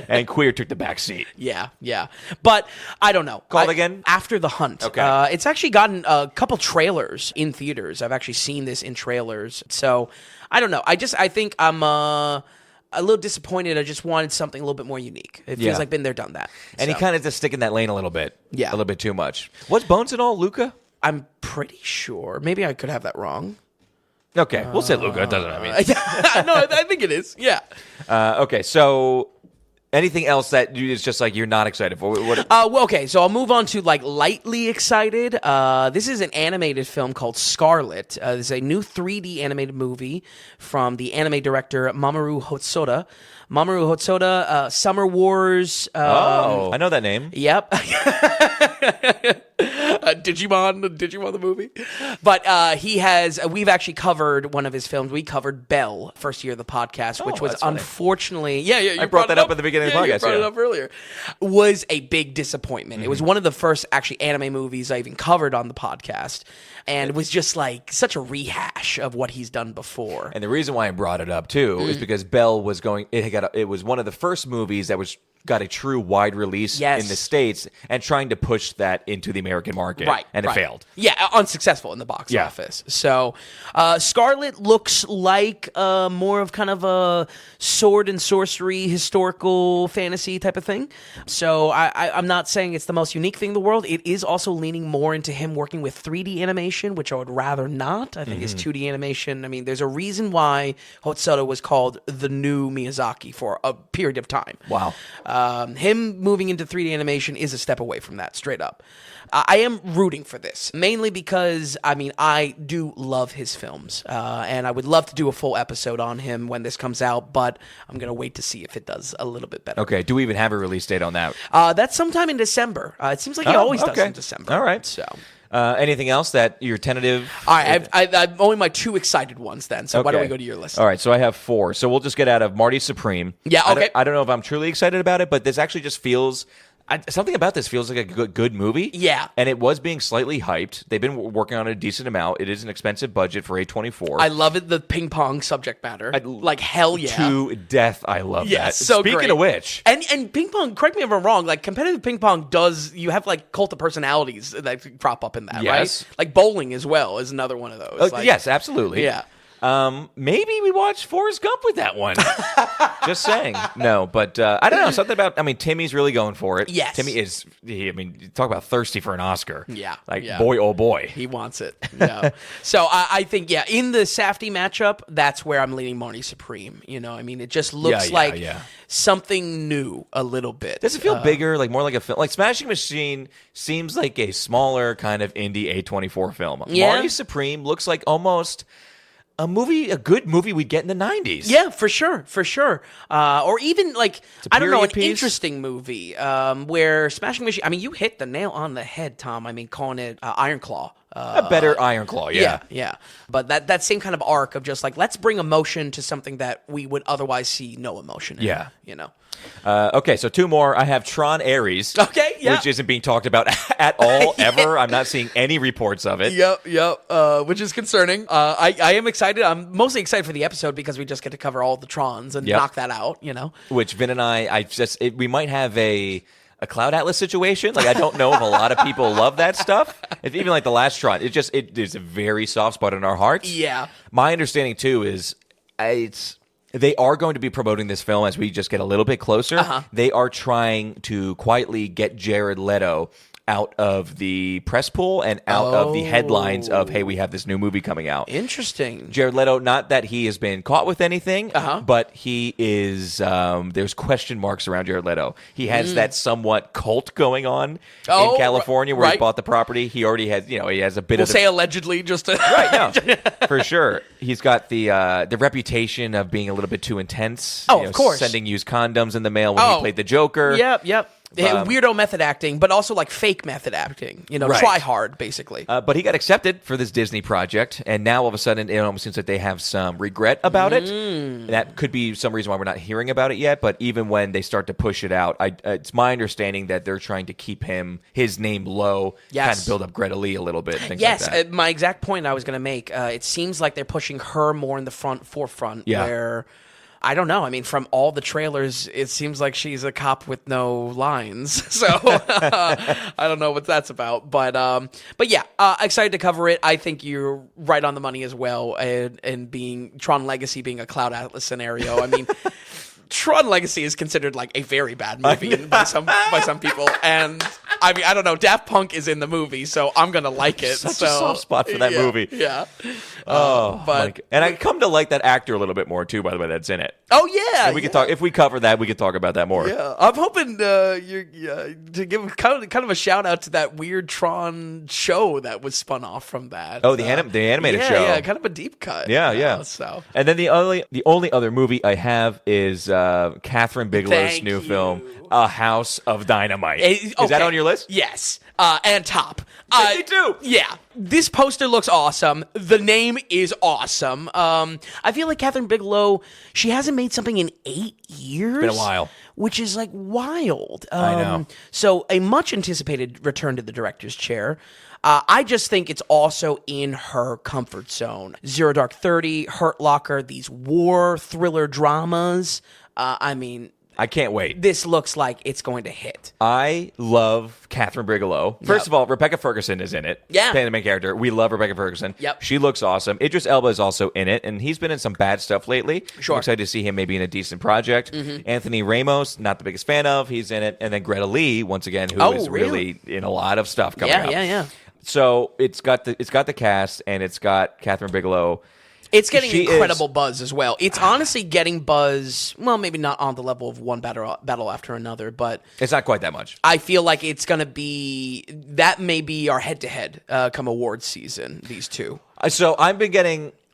And Queer took the back seat. Yeah. But I don't know. Called again? After the Hunt. Okay. It's actually gotten a couple trailers in theaters. I've actually seen this in trailers. So I don't know. I think I'm a little disappointed. I just wanted something a little bit more unique. It feels like been there, done that. And he kind of just stick in that lane a little bit. Yeah. A little bit too much. What's Bones and all, Luca? I'm pretty sure. Maybe I could have that wrong. Okay, we'll say Luca. It doesn't matter. No, I think it is. Yeah. Okay, so anything else that is just like you're not excited for? Well, okay, so I'll move on to like lightly excited. This is an animated film called Scarlet. This is a new 3D animated movie from the anime director Mamoru Hosoda. Summer Wars. I know that name. Yep. Digimon the movie. But we've actually covered one of his films. We covered Belle, first year of the podcast, which was unfortunately, you I brought that up at the beginning of the podcast. You brought it up earlier. Was a big disappointment. It was one of the first actually anime movies I even covered on the podcast. And it was just like such a rehash of what he's done before. And the reason why I brought it up too is because Belle was it was one of the first movies that got a true wide release in the States and trying to push that into the American market. Right. And it failed. Yeah, unsuccessful in the box office. So Scarlet looks like more of kind of a sword and sorcery, historical fantasy type of thing. So I'm not saying it's the most unique thing in the world. It is also leaning more into him working with 3D animation, which I would rather not. I think his 2D animation, I mean, there's a reason why Hosoda was called the new Miyazaki for a period of time. Wow. Him moving into 3D animation is a step away from that, straight up. I am rooting for this, mainly because, I mean, I do love his films, and I would love to do a full episode on him when this comes out, but I'm going to wait to see if it does a little bit better. Okay, do we even have a release date on that? That's sometime in December. It seems like he always does in December. All right. So... anything else that you're tentative? All right, I've only my 2 excited ones then, so why don't we go to your list? All right, so I have 4. So we'll just get out of Marty Supreme. Yeah, okay. I don't know if I'm truly excited about it, but this actually just feels... something about this feels like a good movie. Yeah. And it was being slightly hyped. They've been working on a decent amount. It is an expensive budget for A24. I love it, the ping pong subject matter. Like, hell yeah. To death, I love that. So Speaking great. of which. And ping pong, correct me if I'm wrong, like, competitive ping pong you have, like, cult of personalities that crop up in that, yes. right? Like, bowling as well is another one of those. Yes, absolutely. Yeah. Maybe we watch Forrest Gump with that one. Just saying. No, but I don't know. Something about, Timmy's really going for it. Yes. Timmy is, talk about thirsty for an Oscar. Yeah. Boy, oh boy. He wants it. Yeah. So I think, in the Safdie matchup, that's where I'm leaning Marty Supreme. It just looks like something new a little bit. Does it feel bigger, like more like a film? Like Smashing Machine seems like a smaller kind of indie A24 film. Yeah. Marty Supreme looks like almost... a good movie we'd get in the 90s. Yeah, for sure. Or even, like, I don't know, an piece. Interesting movie where Smashing Machine... you hit the nail on the head, Tom. Calling it Iron Claw. A better Iron Claw, yeah. Yeah. But that same kind of arc of just, like, let's bring emotion to something that we would otherwise see no emotion in. Yeah. Okay, so 2 more. I have Tron Ares. Okay, yeah. Which isn't being talked about at all, ever. I'm not seeing any reports of it. Yep. Which is concerning. I am excited. I'm mostly excited for the episode because we just get to cover all the Trons and knock that out, Which Vin and we might have a Cloud Atlas situation. Like, I don't know if a lot of people love that stuff. If even like the last Tron, there's a very soft spot in our hearts. Yeah. My understanding too is they are going to be promoting this film as we just get a little bit closer. They are trying to quietly get Jared Leto out of the press pool and out of the headlines of, hey, we have this new movie coming out. Interesting. Jared Leto, not that he has been caught with anything, but he is, there's question marks around Jared Leto. He has that somewhat cult going on in California where he bought the property. He already has, he has a bit of... We'll say allegedly just to... Right, no, for sure. He's got the reputation of being a little bit too intense. Of course. Sending used condoms in the mail when he played the Joker. Yep. Weirdo method acting, but also like fake method acting. Right. Try hard, basically. But he got accepted for this Disney project, and now all of a sudden it almost seems like they have some regret about it. That could be some reason why we're not hearing about it yet, but even when they start to push it out, it's my understanding that they're trying to keep his name low, kind of build up Greta Lee a little bit, things like that. My exact point I was going to make, it seems like they're pushing her more in the forefront, where... I don't know. I mean, from all the trailers, it seems like she's a cop with no lines. So I don't know what that's about. But yeah, excited to cover it. I think you're right on the money as well. And being Tron Legacy being a Cloud Atlas scenario. I mean, Tron Legacy is considered like a very bad movie by some people, and I mean I don't know. Daft Punk is in the movie, so I'm gonna like it. Such a soft spot for that movie. Yeah. And I come to like that actor a little bit more too. By the way, that's in it. Oh yeah. And we can talk if we cover that. We can talk about that more. Yeah, I'm hoping to give kind of a shout out to that weird Tron show that was spun off from that. Oh, the animated show. Yeah, kind of a deep cut. Yeah. So, and then the only other movie I have is Catherine Bigelow's new film, A House of Dynamite. Is that on your list? Yes. And top. Me too. Yeah. This poster looks awesome. The name is awesome. I feel like Catherine Bigelow, she hasn't made something in 8 years. Been a while. Which is like wild. I know. So a much anticipated return to the director's chair. I just think it's also in her comfort zone. Zero Dark 30, Hurt Locker, these war thriller dramas. I mean... I can't wait. This looks like it's going to hit. I love Catherine Bigelow. First of all, Rebecca Ferguson is in it. Yeah. Playing the main character. We love Rebecca Ferguson. Yep. She looks awesome. Idris Elba is also in it, and he's been in some bad stuff lately. Sure. I'm excited to see him maybe in a decent project. Anthony Ramos, not the biggest fan of. He's in it. And then Greta Lee, once again, who is really in a lot of stuff coming up. Yeah. So it's got the cast, and it's got Catherine Bigelow. It's getting incredible buzz as well. It's honestly getting buzz, well, maybe not on the level of one battle after another, but... It's not quite that much. I feel like it's going to be... That may be our head-to-head come awards season, these two. So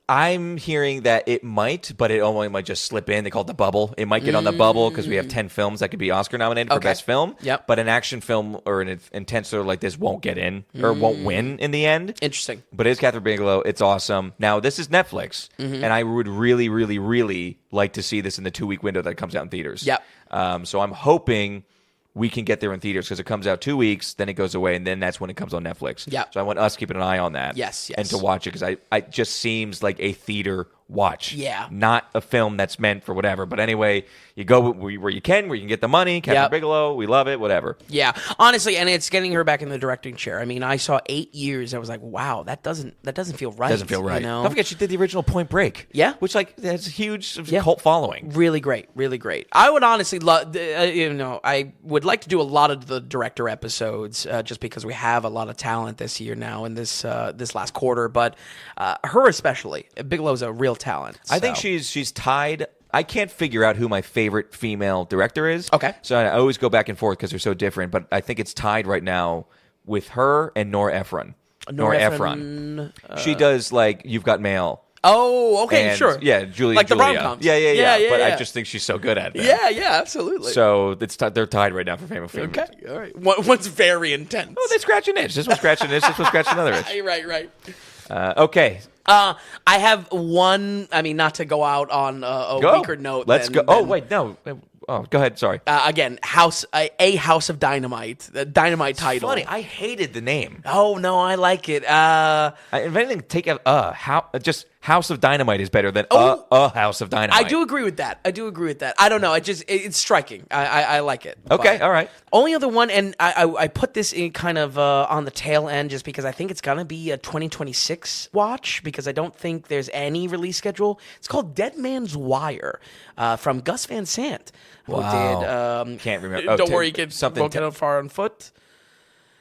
I'm hearing that it might, but it only might just slip in. They call it the bubble. It might get on the bubble because we have 10 films that could be Oscar nominated for Best Film. Yep. But an action film or an intense thriller like this won't get in or won't win in the end. Interesting. But it is Catherine Bigelow. It's awesome. Now, this is Netflix, and I would really, really, really like to see this in the 2-week window that it comes out in theaters. Yep. So I'm hoping we can get there in theaters because it comes out 2 weeks, then it goes away, and then that's when it comes on Netflix. Yeah. So I want us keeping an eye on that. Yes. And to watch it because it just seems like a theater watch. Yeah. Not a film that's meant for whatever. But anyway, you go where you can get the money. Catherine Bigelow, we love it, whatever. Yeah. Honestly, and it's getting her back in the directing chair. I mean, I saw 8 years. I was like, wow, that doesn't feel right. Doesn't feel right. You know? Don't forget she did the original Point Break. Yeah. Which has a huge cult following. Really great. Really great. I would honestly love, I would like to do a lot of the director episodes just because we have a lot of talent this year now in this last quarter. But her especially, Bigelow's a real talent. I think she's tied. I can't figure out who my favorite female director is. Okay. So I always go back and forth because they're so different. But I think it's tied right now with her and Nora Ephron. Nora Ephron. She does like You've Got Mail. Oh, okay, and, sure. Yeah, Julia. Like the rom-coms. Yeah. But I just think she's so good at that. Yeah, absolutely. So they're tied right now for female. Okay, all right. One's very intense. Oh, they scratch an itch. This one's scratching an itch. This one's scratching another itch. Right. Okay. I have one. I mean, not to go out on a weaker note. Let's go. Oh, wait, no. Oh, go ahead. Sorry. Again, House of Dynamite. The Dynamite title. Funny, I hated the name. Oh no, I like it. If anything, take just House of Dynamite is better than a House of Dynamite. I do agree with that. I don't know. It's striking. I like it. Okay, all right. Only other one, and I put this in kind of on the tail end just because I think it's gonna be a 2026 watch because I don't think there's any release schedule. It's called Dead Man's Wire from Gus Van Sant. Who did can't remember. Don't worry, kids. Won't get far on foot.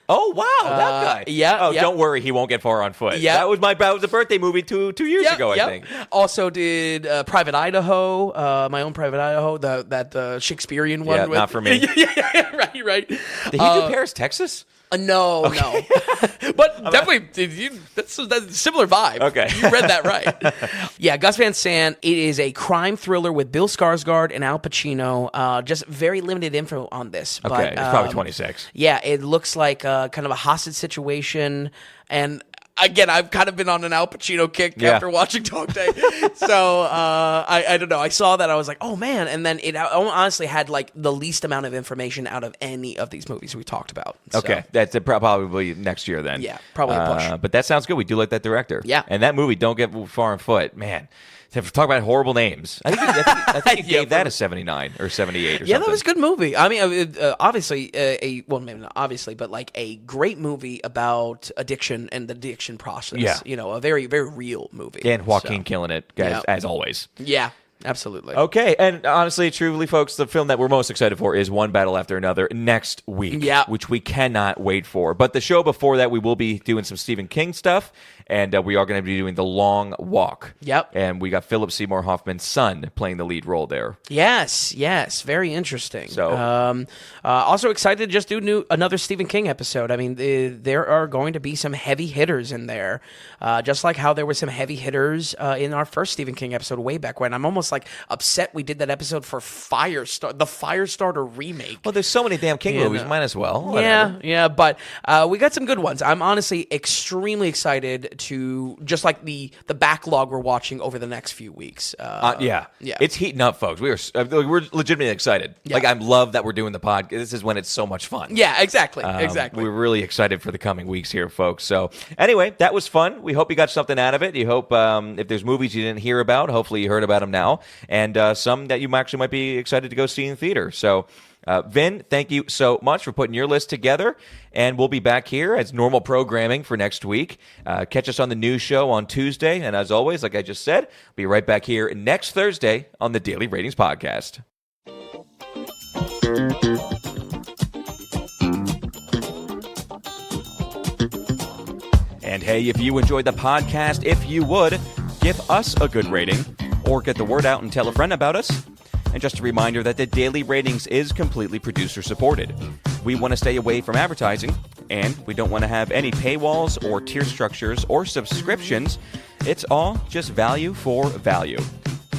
Oh wow, that guy! Yeah. Oh, don't worry, he won't get far on foot. Yeah, that was a birthday movie two years ago, I think. Also did Private Idaho, my own Private Idaho, that Shakespearean one. Yeah, not for me. Right. Did he do Paris, Texas? No. But definitely, that's a similar vibe. Okay. You read that right. Yeah, Gus Van Sant, it is a crime thriller with Bill Skarsgård and Al Pacino. Just very limited info on this. Okay, But, it's probably 26. Yeah, it looks like kind of a hostage situation. And again, I've kind of been on an Al Pacino kick after watching Dog Day. So I don't know. I saw that. I was like, oh, man. And then it honestly had like the least amount of information out of any of these movies we talked about. So, Okay, that's probably next year then. Yeah, probably a push. But that sounds good. We do like that director. Yeah. And that movie, Don't Get Far on Foot, man. Talk about horrible names. I think you gave that a 79 or 78 or something. Yeah, that was a good movie. I mean, obviously, maybe not obviously, but like a great movie about addiction and the addiction process. Yeah. You know, a very, very real movie. And Joaquin killing it, guys, as always. Yeah, absolutely. Okay, and honestly, truly, folks, the film that we're most excited for is One Battle After Another next week, which we cannot wait for. But the show before that, we will be doing some Stephen King stuff, and we are going to be doing The Long Walk. Yep. And we got Philip Seymour Hoffman's son playing the lead role there. Yes, very interesting. So, also excited to just do another Stephen King episode. I mean, there are going to be some heavy hitters in there, just like how there were some heavy hitters in our first Stephen King episode way back when. I'm almost like upset we did that episode for the Firestarter remake. Well, there's so many damn King movies, might as well. Whatever. Yeah, but we got some good ones. I'm honestly extremely excited to just like the backlog we're watching over the next few weeks. Yeah, it's heating up, folks. We're legitimately excited. Yeah. Like, I love that we're doing the podcast. This is when it's so much fun. Yeah, exactly. We're really excited for the coming weeks here, folks. So anyway, that was fun. We hope you got something out of it. You hope if there's movies you didn't hear about, hopefully you heard about them now, and some that you actually might be excited to go see in theater. So Vin, thank you so much for putting your list together, and we'll be back here as normal programming for next week. Catch us on the news show on Tuesday, and as always, like I just said, be right back here next Thursday on the Daily Ratings Podcast. And hey, if you enjoyed the podcast, if you would, give us a good rating or get the word out and tell a friend about us. And just a reminder that the Daily Ratings is completely producer supported. We want to stay away from advertising, and we don't want to have any paywalls or tier structures or subscriptions. It's all just value for value.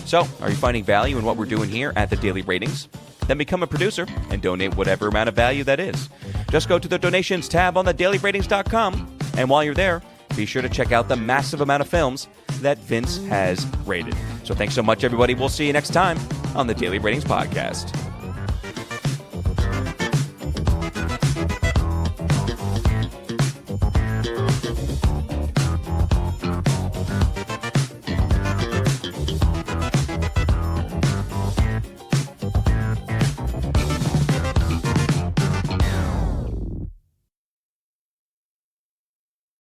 So, are you finding value in what we're doing here at the Daily Ratings? Then become a producer and donate whatever amount of value that is. Just go to the donations tab on thedailyratings.com, and while you're there, be sure to check out the massive amount of films that Vince has rated. So thanks so much, everybody. We'll see you next time on the Daily Ratings Podcast.